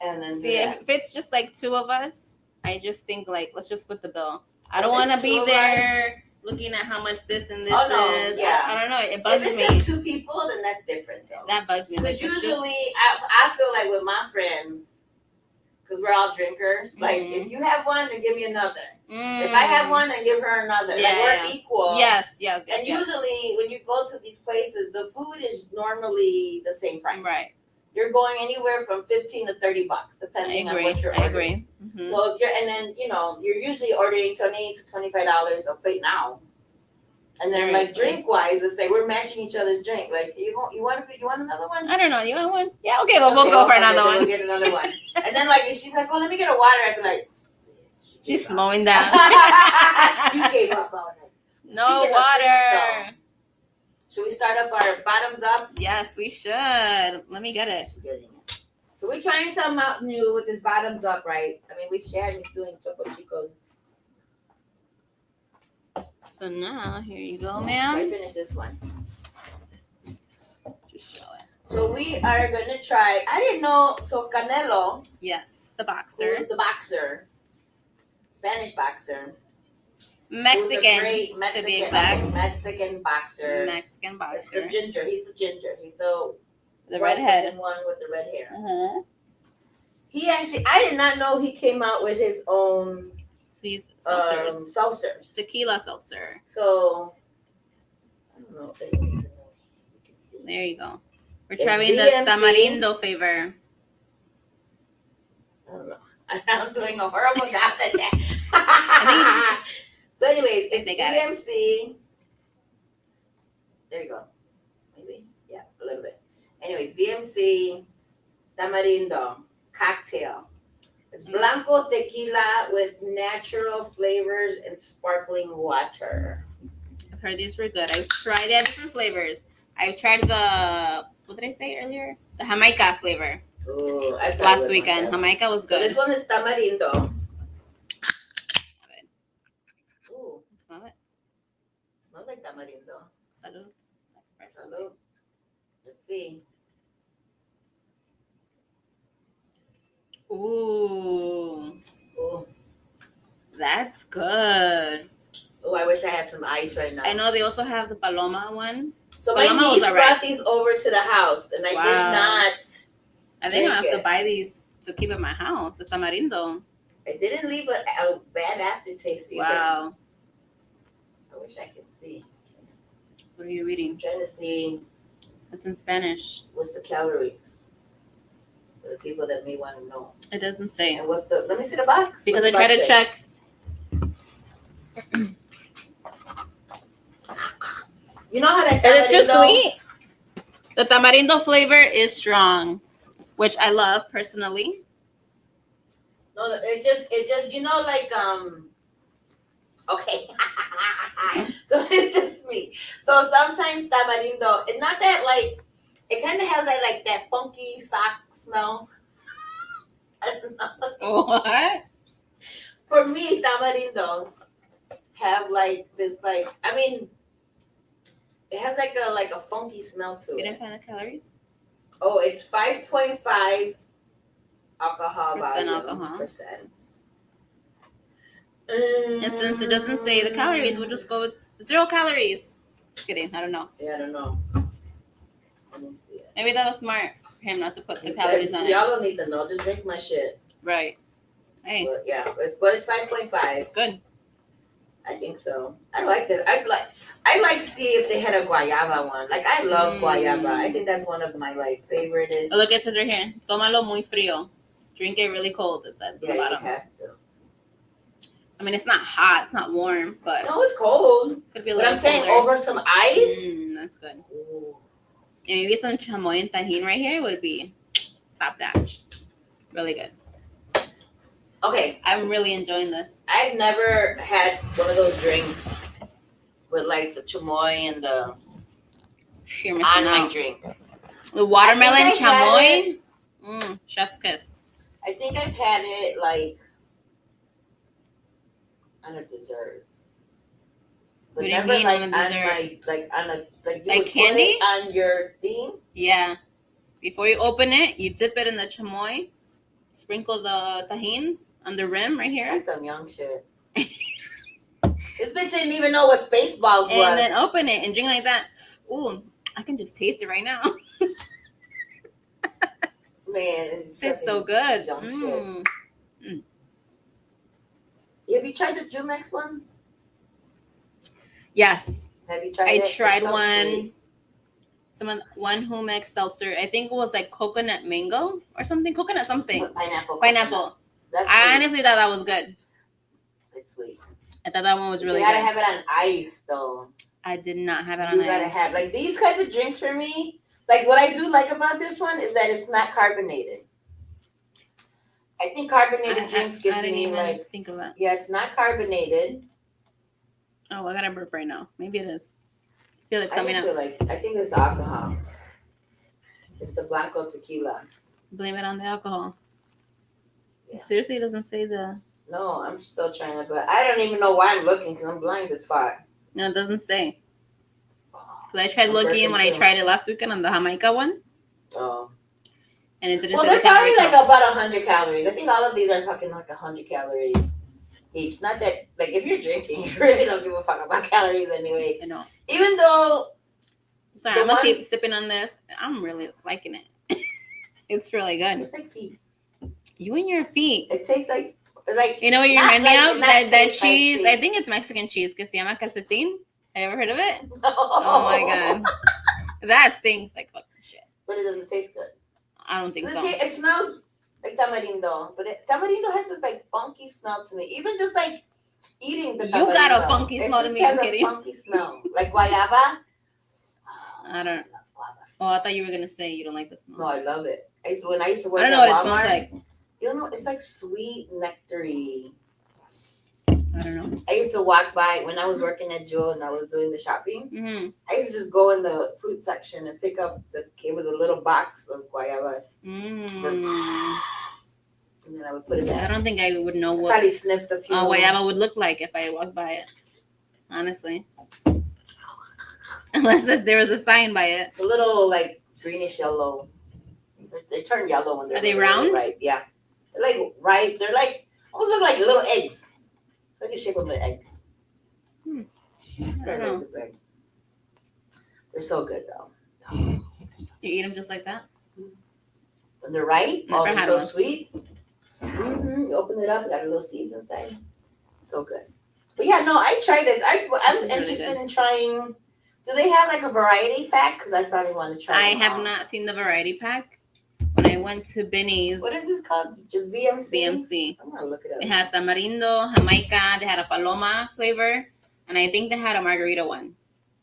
And then see, if it's just like two of us, I just think like, let's just split the bill. I don't want to be there looking at how much this and this is. Yeah. I don't know. It bugs me. If it's just two people, then that's different though. That bugs me. Because usually I feel like with my friends, because we're all drinkers, like if you have one, then give me another. If I have one, then give her another. Yeah, like we're equal. Yes. And usually when you go to these places, the food is normally the same price. Right. You're going anywhere from $15 to $30, depending on what you're ordering. I agree. Mm-hmm. So if and then you're usually ordering $20 to $25 a plate now. And then like drink wise, let's say we're matching each other's drink. Like you want another one? I don't know. You want one? Yeah, okay, well we'll go for another one. We'll get another one. And then like if she's like, oh, let me get a water, I'd be like, she's slowing down. You gave up on us. No water. Should we start up our bottoms up? Yes, we should. Let me get it. So we're trying something out new with this bottoms up, right? I mean, she had me doing Topo Chicos. So now, here you go, ma'am. I finish this one. Just show it. So we are going to try, I didn't know, so Canelo. Yes, the boxer. The boxer. Spanish boxer. Mexican, to be exact. Mexican boxer. It's the ginger. He's the ginger. He's the redhead one with the red hair. Uh-huh. He actually, I did not know he came out with his own these seltzers. Tequila seltzer. So I don't know if they need to know. You can see. There you go. We're trying the tamarindo flavor. I don't know. I'm doing a horrible job at that. So anyways, it's VMC. There you go. Maybe. Yeah, a little bit. Anyways, VMC Tamarindo cocktail. It's blanco tequila with natural flavors and sparkling water. I've heard these were good. I've tried the different flavors. I've tried what did I say earlier? The Jamaica flavor. Oh, last weekend. Jamaica was good. So this one is Tamarindo. Smell it. Smells like tamarindo. Salud. Salud. Let's see. Ooh, Oh, that's good. oh, I wish I had some ice right now. I know they also have the Paloma one. So Paloma my was niece alright. brought these over to the house, and I Wow. did not. I think I have drink to it. buy these to keep in my house. The tamarindo. It didn't leave a bad aftertaste either. Wow. I wish I could see. What are you reading? I'm trying to see It's in Spanish. what's the calories for the people that may want to know. It doesn't say. And what's the? Let me see the box. Because What's I the tried to box say? check. You know how that Is it too tamarindo- sweet? The tamarindo flavor is strong, which I love personally. No, it just like okay. So it's just me. So sometimes tamarindo, it's not that like it kind of has that funky sock smell. I don't know. What? For me, tamarindos have like this I mean it has like a funky smell to You it. didn't find the calories? Oh, it's 5.5 alcohol volume alcohol. percent. And since it doesn't say the calories, we'll just go with 0 calories. Just kidding. I don't know. Yeah, I don't know. Let me see it. Maybe that was smart for him not to put the He calories said, on it. y'all don't need to know. Just drink my shit. Right. Hey, But yeah, but it's 5.5. good. I think so. I like that. I'd like to see if they had a guayaba one. Like I love guayaba. I think that's one of my favorite. Oh, look, it says right here. Tómalo muy frío. Drink it really cold. It says at Yeah, the you bottom. have to. I mean, it's not hot. It's not warm, but No, it's cold. could be a But little I'm saying colder. over some ice. That's good. Ooh. And maybe some chamoy and tajin right here would be top notch. Really good. Okay, I'm really enjoying this. I've never had one of those drinks with the chamoy and the You're missing on my out. drink. The watermelon I think I've chamoy. Chef's kiss. I think I've had it on a dessert. But What do you never mean on a on dessert? my on a you Like would candy? put it on your thing. Yeah. Before you open it, you dip it in the chamoy, sprinkle the tajin on the rim right here, That's some young shit. This bitch didn't even know what Spaceballs was. and then open it and drink like that. Ooh, I can just taste it right now. Man, this Tastes so fucking good. young shit. Have you tried the Jumex ones? Yes, Have you tried I it? tried It's so one. sweet. One Jumex seltzer. I think it was like coconut mango or something. Coconut something. With pineapple. Pineapple. coconut. That's sweet. I honestly thought that was good. It's sweet. I thought that one was really You gotta good. have it on ice though. I did not have it on You gotta ice. have these type of drinks for me. What I do like about this one is that it's not carbonated. I think carbonated drinks give I didn't me even think of that. yeah, it's not carbonated. Oh, I got a burp right now. Maybe it is. I feel it I coming don't up. feel I think it's the alcohol. It's the Blanco tequila. Blame it on the alcohol. Yeah. Seriously, it doesn't say the. No, I'm still trying to, but I don't even know why I'm looking because I'm blind as fuck. No, it doesn't say. Because I tried I'm looking when I burping too. tried it last weekend on the Jamaica one, Oh. and it didn't Well, say they're the calorie probably count. about 100 calories. I think all of these are fucking 100 calories each. Not that, if you're drinking, you really don't give a fuck about calories anyway. I know. Even though, Sorry, The I'm gonna one- keep sipping on this. I'm really liking it. It's really it good. tastes like feet. You and your feet. It tastes like You know what you not remind me like- of? not That taste like cheese. feet. I think it's Mexican cheese. Que se llama calcetín. Have you ever heard of it? No. Oh my god. That stinks like fucking shit. But it doesn't taste good. I don't think so. It smells like tamarindo, but tamarindo has this funky smell to me. Even just eating the You tamarindo. got a funky it smell to just me, has I'm a kidding. funky smell. Like guayaba. I don't- love guava Oh, smell. I thought you were gonna say you don't like the smell. No, I love it. When I used to work I don't know at what it Walmart, smells like. you know, it's like sweet nectary. I don't know. I used to walk by when I was working at Jewel and I was doing the shopping. Mm-hmm. I used to just go in the fruit section and pick up it was a little box of guayabas. And then I would put it I back. don't think I would know I what probably sniffed a few. guayaba would look like if I walked by it. honestly. Unless there was a sign by it. It's a little like greenish yellow. They turn yellow when they're Are they really round? ripe. Yeah, they're like ripe. They're like almost look like little eggs. Like the shape of an egg. I don't know. They're so good though. You eat them just like that? When they're ripe, Never they're had so one. sweet. You open it up, you got little seeds inside. So good. But yeah, no, I tried this. I'm This is really interested good. in trying. Do they have like a variety pack? Because I probably want to try. I them have all. not seen the variety pack. When I went to Benny's What is this called? Just VMC. BMC, I'm gonna look it up. they had tamarindo, Jamaica, they had a paloma flavor, and I think they had a margarita one,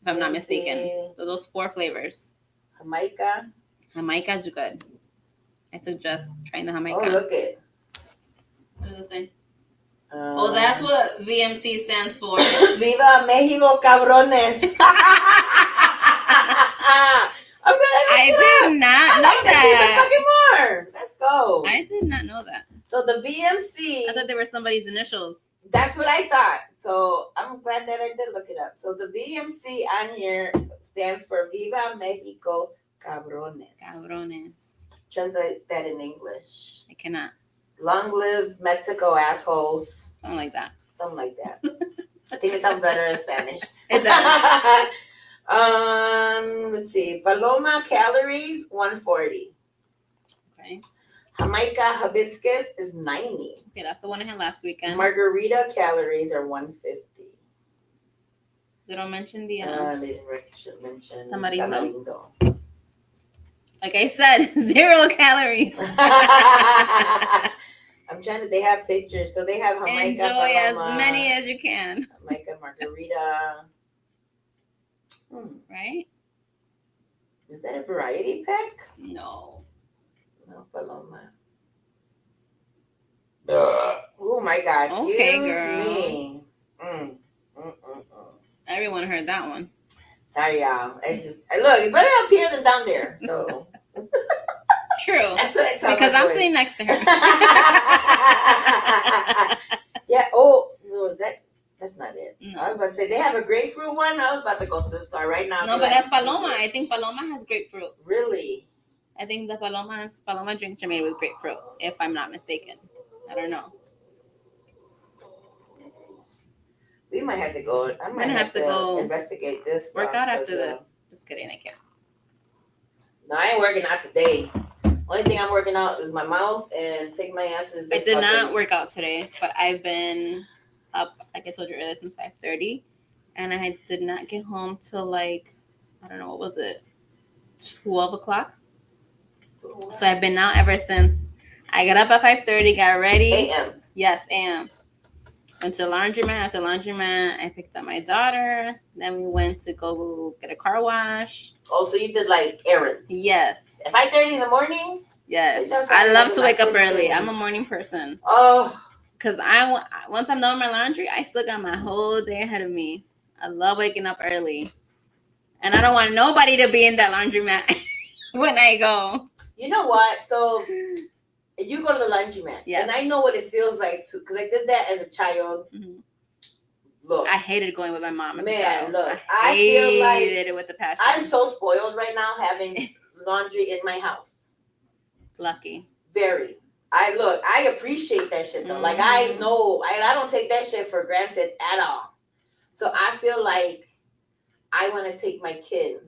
if I'm not mistaken. So those 4 flavors. Jamaica. Jamaica's good. I suggest trying the Jamaica. Oh, look it. What does it say? Oh, that's what VMC stands for. Viva Mexico, cabrones. I did not know that. Fucking more. Let's go. I did not know that. So the VMC. I thought they were somebody's initials. That's what I thought. So I'm glad that I did look it up. So the VMC on here stands for Viva Mexico, cabrones. Cabrones. Translate that in English. I cannot. Long live Mexico, assholes. Something like that. Something like that. I think it sounds better in Spanish. It does. Let's see. Paloma calories 140. Okay. Jamaica hibiscus is 90. Okay, that's the one I had last weekend. Margarita calories are 150. They don't mention the They didn't mention tamarindo. Like I said, 0 calories. I'm trying to. They have pictures, so they have Jamaica. Enjoy Paloma, as many as you can. Jamaica margarita. Right? Is that a variety pack? No. No, Paloma. Oh my God! Okay, Excuse girl. me. Everyone heard that one. Sorry, y'all. Look. It's better up here than down there. So. True. That's what I tell because I'm boys. sitting next to her. Yeah. Oh, was that? That's not it. No. I was about to say they have a grapefruit one. I was about to go to the store right now. No, but that's Paloma. I think Paloma has grapefruit. Really? I think the Paloma drinks are made with grapefruit, if I'm not mistaken. I don't know. We might have to go. I might have to go investigate this. Work out after this. Just kidding, I can't. No, I ain't working out today. Only thing I'm working out is my mouth and take my ass to this. I did not work out today, but I've been up, like I told you earlier, since 5:30, and I did not get home till like, I don't know, what was it, 12 o'clock? So I've been out ever since. I got up at 5:30, got ready. A.M. Yes, a.m. Went to laundromat. After laundromat, I picked up my daughter. Then we went to go get a car wash. Oh, so you did like errands? Yes. At 5:30 in the morning? Yes. I love to wake up early. I'm a morning person. Oh. Because once I'm done with my laundry, I still got my whole day ahead of me. I love waking up early. And I don't want nobody to be in that laundromat when I go. You know what? So you go to the laundromat. Yes. And I know what it feels like to, because I did that as a child. Mm-hmm. Look. I hated going with my mom as a Man, child. look. I feel like hated it with the passion. I'm so spoiled right now having laundry in my house. Lucky. Very. I appreciate that shit though. Mm-hmm. Like I know, I don't take that shit for granted at all. So I feel like I want to take my kids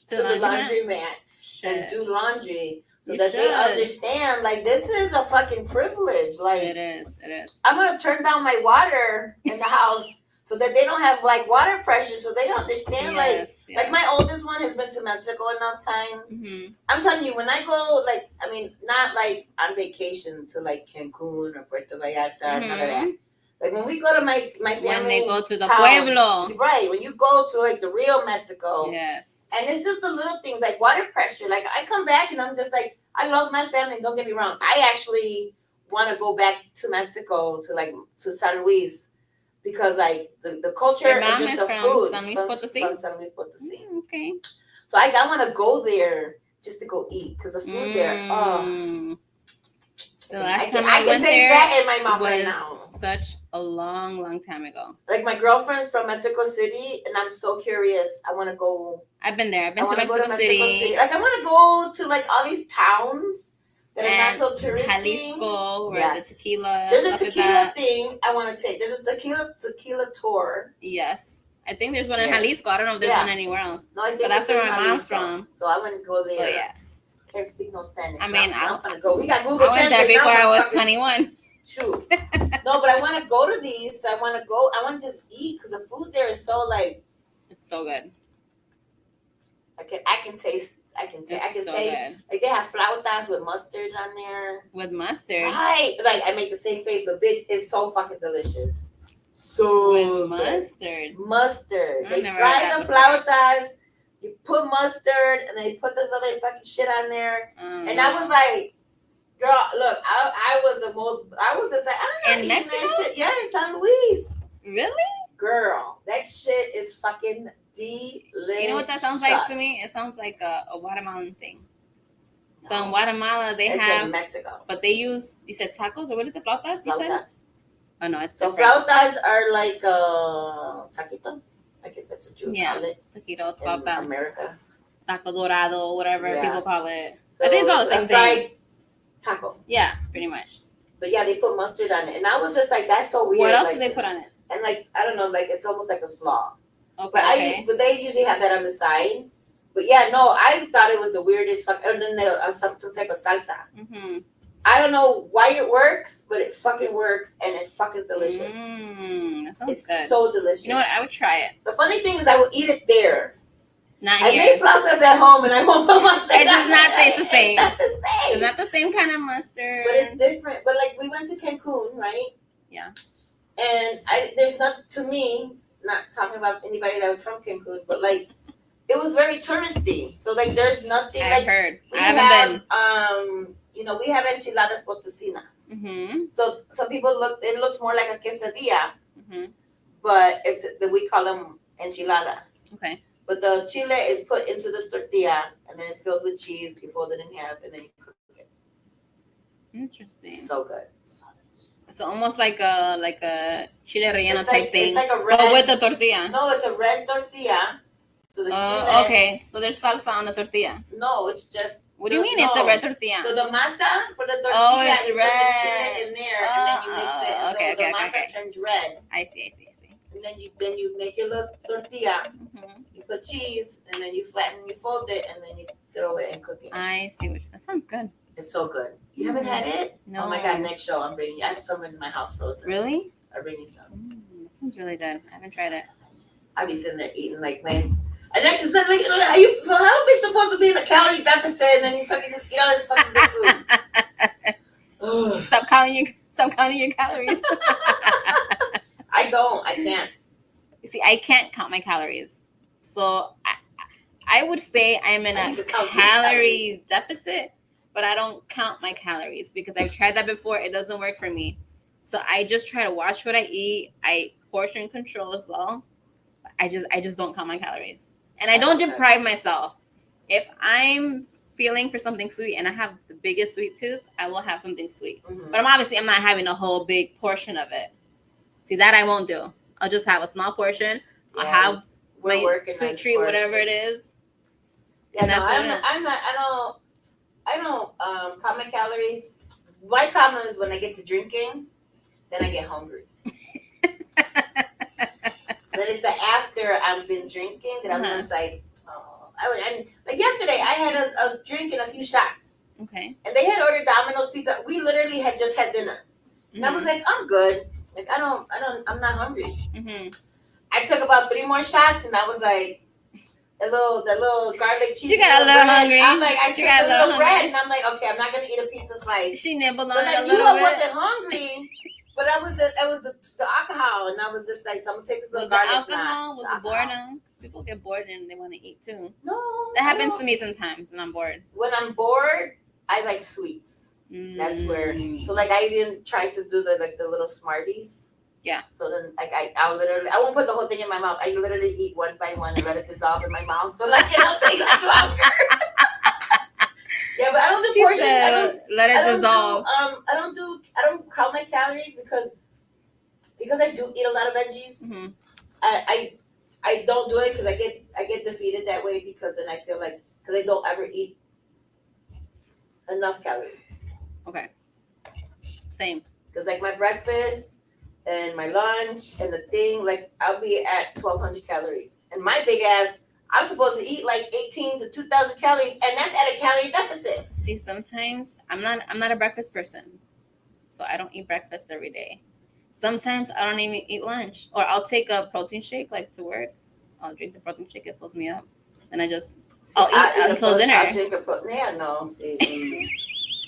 to the laundromat and do laundry so that they understand, like, this is a fucking privilege. Like, it is. I'm going to turn down my water in the house so that they don't have, like, water pressure, so they understand, like my oldest one has been to Mexico enough times. Mm-hmm. I'm telling you, when I go, like, I mean, not, like, on vacation to, like, Cancun or Puerto Vallarta, none of that. Like, when we go to my family, when they go to the pueblo. Right, when you go to, like, the real Mexico. Yes. And it's just the little things, like water pressure. Like, I come back and I'm just like, I love my family, don't get me wrong. I actually want to go back to Mexico, to San Luis, because, like, the culture and just the food. San Luis Potosí? From San Luis Potosí. Okay. So, I want to go there just to go eat, because the food there, The last time I I can went taste there that in my mouth right was now. such a long, long time ago. Like my girlfriend's from Mexico City, and I'm so curious. I want to go. I've been there. I've I been to want to go Mexico to Mexico City City. Like I want to go to like all these towns that are and not so touristy. Jalisco, where Yes. the tequila There's a stuff is tequila at. thing I want to take. There's a tequila tour. Yes. I think there's one in Yeah. Jalisco. I don't know if there's Yeah. one anywhere else. No, I think But that's it's in where my mom's Jalisco. from. So I want to go there. So yeah. Can't speak no Spanish. I mean, I'm gonna go. We got Google I went there Translate before now, I was motherfuckers. 21. True. No, but I want to go to these. So I want to go. I want to just eat because the food there is so like. It's so good. I can taste. I can It's taste. so good. Like they have flautas with mustard on there. With mustard. Right. Like I make the same face, but bitch, it's so fucking delicious. So With mustard. Mustard. I've They never fry had that the before. flautas. You put mustard, and they put this other fucking shit on there. And I was like, girl, look, I was the most. I was just like, I'm not In eating Mexico? that shit. Yeah, in San Luis. Really? Girl, that shit is fucking delicious. You know what that sounds like to me? It sounds like a Guatemalan thing. So in Guatemala, they it's have, in Mexico. but they use, you said tacos, or what is it, flautas, you said? Flautas. Oh, no, it's So different. flautas are like taquito. I guess that's what you would call it Taquitos, in flauta, America. taco dorado, whatever Yeah. people call it. So I think it's all the same a fried thing. taco. Yeah, pretty much. But yeah, they put mustard on it, and I was just like, that's so weird. What else like, do they put on it? And like I don't know, like it's almost like a slaw. Okay, But they usually have that on the side. But yeah, no, I thought it was the weirdest fuck. And then some type of salsa. Mm-hmm. I don't know why it works, but it fucking works, and it's fucking delicious. That sounds It's good. so delicious. You know what? I would try it. The funny thing is, I will eat it there. Not I here. made flautas at home, and I won't put mustard. It does not taste the same. It's not the same. It's not the same kind of mustard. But it's different. But like we went to Cancun, right? Yeah. And there's not, to me, not talking about anybody that was from Cancun, but like it was very touristy. So like there's nothing I've like heard. we I haven't have we have enchiladas potosinas. been. Mm-hmm. So some people it looks more like a quesadilla, Mm-hmm. but we call them enchiladas. Okay. But the chile is put into the tortilla, and then it's filled with cheese. You fold it in half, and then you cook it. Interesting. So good. So almost like a chile relleno It's type like, thing, it's like a red. but with the tortilla. No, it's a red tortilla. So the chile. Okay. So there's salsa on the tortilla. No, it's just. What do you mean it's a red tortilla? So the masa for the tortilla, Oh, it's you red. put the chile in there, and then you mix it. And okay, so the okay, masa okay. turns red, I see. and then you make your little tortilla. Mm-hmm. You put cheese, and then you flatten, you fold it, and then you throw it and cook it. I see. That sounds good. It's so good. You haven't had it? No. Oh my god! Next show, I'm bringing you. I have some in my house frozen. Really? I'll bring you some. That sounds really good. I haven't tried it. I be sitting there eating like, man. And I can say, like, how you supposed to be in a calorie deficit, and then you fucking just eat all this fucking good food? Stop counting your calories. I can't. You see, I can't count my calories, so I would say I'm in I a need to count these calorie deficit, but I don't count my calories because I've tried that before. It doesn't work for me. So I just try to watch what I eat. I portion control as well. I just don't count my calories. And I don't deprive myself. If I'm feeling for something sweet and I have the biggest sweet tooth, I will have something sweet. Mm-hmm. But I'm not having a whole big portion of it. See, that I won't do. I'll just have a small portion. Yeah, I'll have we're my sweet treat, whatever it is. Yeah, And no, that's what it is. I don't count my calories. My problem is when I get to drinking, then I get hungry. Then it's the after I've been drinking that I'm just like, oh, like yesterday I had a drink and a few shots. Okay. And they had ordered Domino's pizza. We literally had just had dinner. Mm-hmm. And I was like, I'm good. Like I'm not hungry. Mm-hmm. I took about 3 more shots and I was like, the little garlic cheese. She got a little bread. hungry. I'm like, I She took got a a little little bread hungry. and I'm like, okay, I'm not gonna eat a pizza slice. She nibbled on But it like a you little bit. wasn't hungry. But I was the alcohol, and I was just like, so I'm gonna take this little Was the garlic alcohol? knot. Was it boredom? People get bored and they want to eat too. No, That happens to me sometimes when I'm bored. When I'm bored, I like sweets. That's where. So like I even tried to do the little Smarties. Yeah. So then like I won't put the whole thing in my mouth. I literally eat one by one and let it dissolve in my mouth. So like it'll take like longer. Yeah, but I don't do She portion. said, "Let it dissolve." I don't count my calories because I do eat a lot of veggies. Mm-hmm. I don't do it because I get defeated that way because then I feel like because I don't ever eat enough calories. Okay. Same. Because like my breakfast and my lunch and the thing, like I'll be at 1,200 calories, and my big ass, I'm supposed to eat like 18 to 2,000 calories, and that's at a calorie deficit. See, sometimes I'm not a breakfast person, so I don't eat breakfast every day. Sometimes I don't even eat lunch, or I'll take a protein shake like to work. I'll drink the protein shake; it fills me up, and I'll eat until dinner. I'll drink a protein. Yeah, no, see,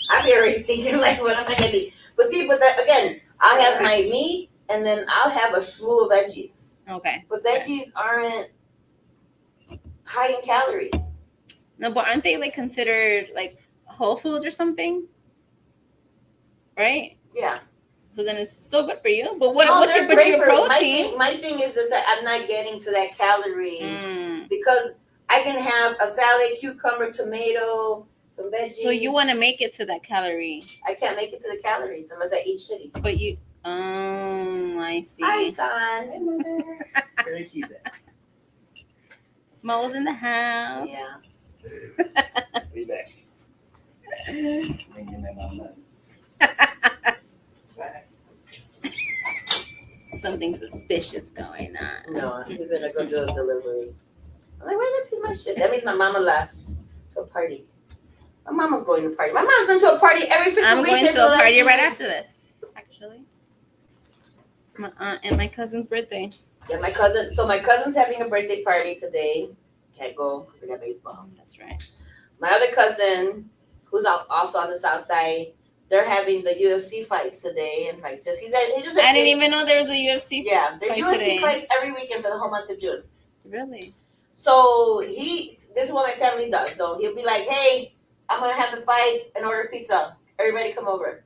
I'll be already thinking like, what am I gonna eat? But see, again, I'll have my meat, and then I'll have a slew of veggies. Okay. But veggies aren't high in calories. No, but aren't they like considered like whole foods or something? Right? Yeah. So then it's still good for you. But what's your protein? My thing is this: that I'm not getting to that calorie because I can have a salad, cucumber, tomato, some veggies. So you want to make it to that calorie? I can't make it to the calories unless I eat shitty. But you, I see. Hi, son. Hey, mother. Where is at? Mo's in the house. Yeah. Be back. Something suspicious going on. No, he's gonna go do a delivery. I'm like, why did I take my shit? That means my mama left to a party. My mama's going to a party. My mom's been to a party every freaking week. I'm going to a party right after this, actually. My aunt and my cousin's birthday. Yeah, my cousin. So my cousin's having a birthday party today. Can't go because I got baseball. That's right. My other cousin, who's also on the south side, they're having the UFC fights today, and like he just. I didn't even know there was a UFC. Yeah, there's UFC fights every weekend for the whole month of June. Really? So this is what my family does. Though he'll be like, "Hey, I'm gonna have the fights and order pizza. Everybody come over."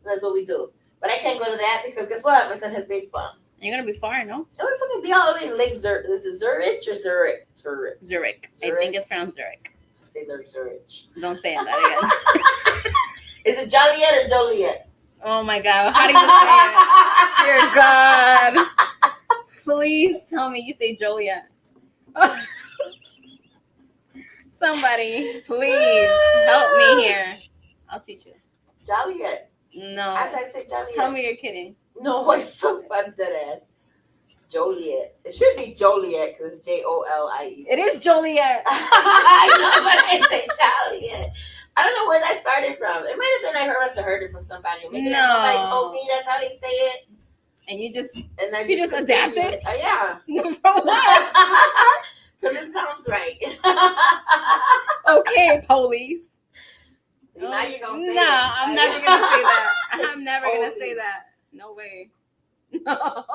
That's what we do. But I can't go to that because guess what? My son has baseball. You're gonna be far, no? I'm gonna fucking be all the way in Lake Zurich. Is it Zurich or Zurich? Zurich. I think it's pronounced Zurich. Say Zurich. Don't say it that again. Is it Joliet or Joliet? Oh my God! How do you say it? Dear God! Please tell me you say Joliet. Somebody, please help me here. I'll teach you. Joliet. No. As I say Joliet. Tell me you're kidding. No, it's so fun that Joliet. It should be Joliet because it's Joliet. It is Joliet. I know, but I say Joliet. I don't know where that started from. It might have been I must have heard it from somebody. Maybe somebody told me that's how they say it. And you just adapted? Yeah. Because it sounds right. Okay, police. See, now you're going to say No, I'm never going to say that. I'm never going to say that. No way. No.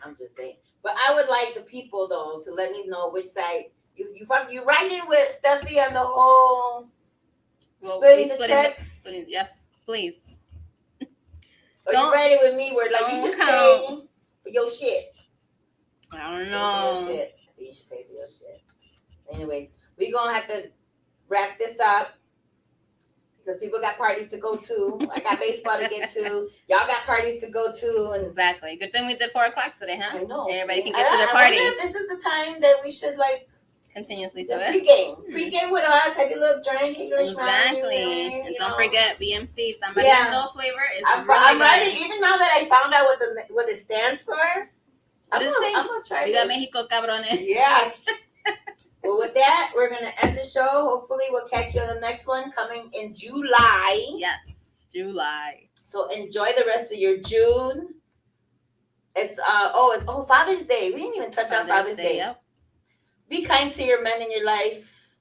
I'm just saying. But I would like the people, though, to let me know which side. You write in with Steffi on the whole splitting the checks? Yes, please. Or you write it with me where like you just pay for your shit. I don't know. For your shit. I think you should pay for your shit. Anyways, we're going to have to wrap this up. Because people got parties to go to. I got baseball to get to. Y'all got parties to go to. And exactly. Good thing we did 4 o'clock today, huh? I know. Everybody can get to their party. I wonder if this is the time that we should like continuously do it. Pregame with us. Have your little drink. Exactly. And don't forget BMC. Tamarindo flavor is really good. Writing, even now that I found out what it stands for. What does it say? I'm gonna try. Viva Mexico, cabrones. Yes. Well, with that, we're going to end the show. Hopefully, we'll catch you on the next one coming in July. Yes, July. So enjoy the rest of your June. It's Father's Day. We didn't even touch on Father's Day. Yep. Be kind to your men in your life.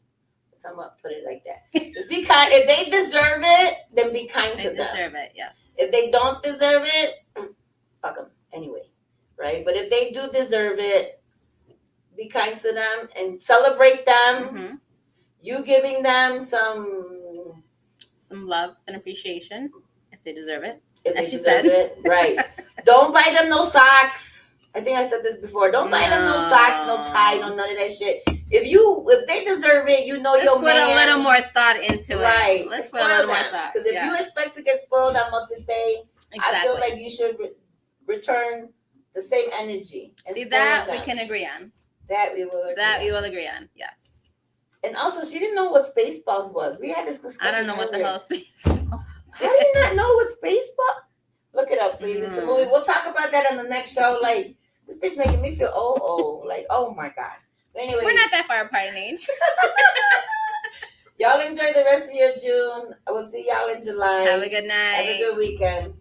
Somewhat put it like that. Just be kind. If they deserve it, then be kind to them. They deserve it, yes. If they don't deserve it, fuck them anyway, right? But if they do deserve it, be kind to them and celebrate them. Mm-hmm. You giving them some love and appreciation if they deserve it. If as she said it, right. Don't buy them no socks. I think I said this before. Don't buy them no socks, no tie, no none of that shit. if they deserve it, you know Let's your put man. a little more thought into Right. it. Let's put a little more thought. Because if you expect to get spoiled on Mother's Day, I feel like you should return the same energy. And see, that we can agree on. That we will agree on. Yes. And also, she didn't know what Spaceballs was. We had this discussion. I don't know earlier. what the hell Spaceballs. How do you not know what Spaceballs? Look it up, please. It's a movie. We'll talk about that on the next show. Like, this bitch making me feel old. Like, oh my God. But anyway, we're not that far apart in age. Y'all enjoy the rest of your June. I will see y'all in July. Have a good night. Have a good weekend.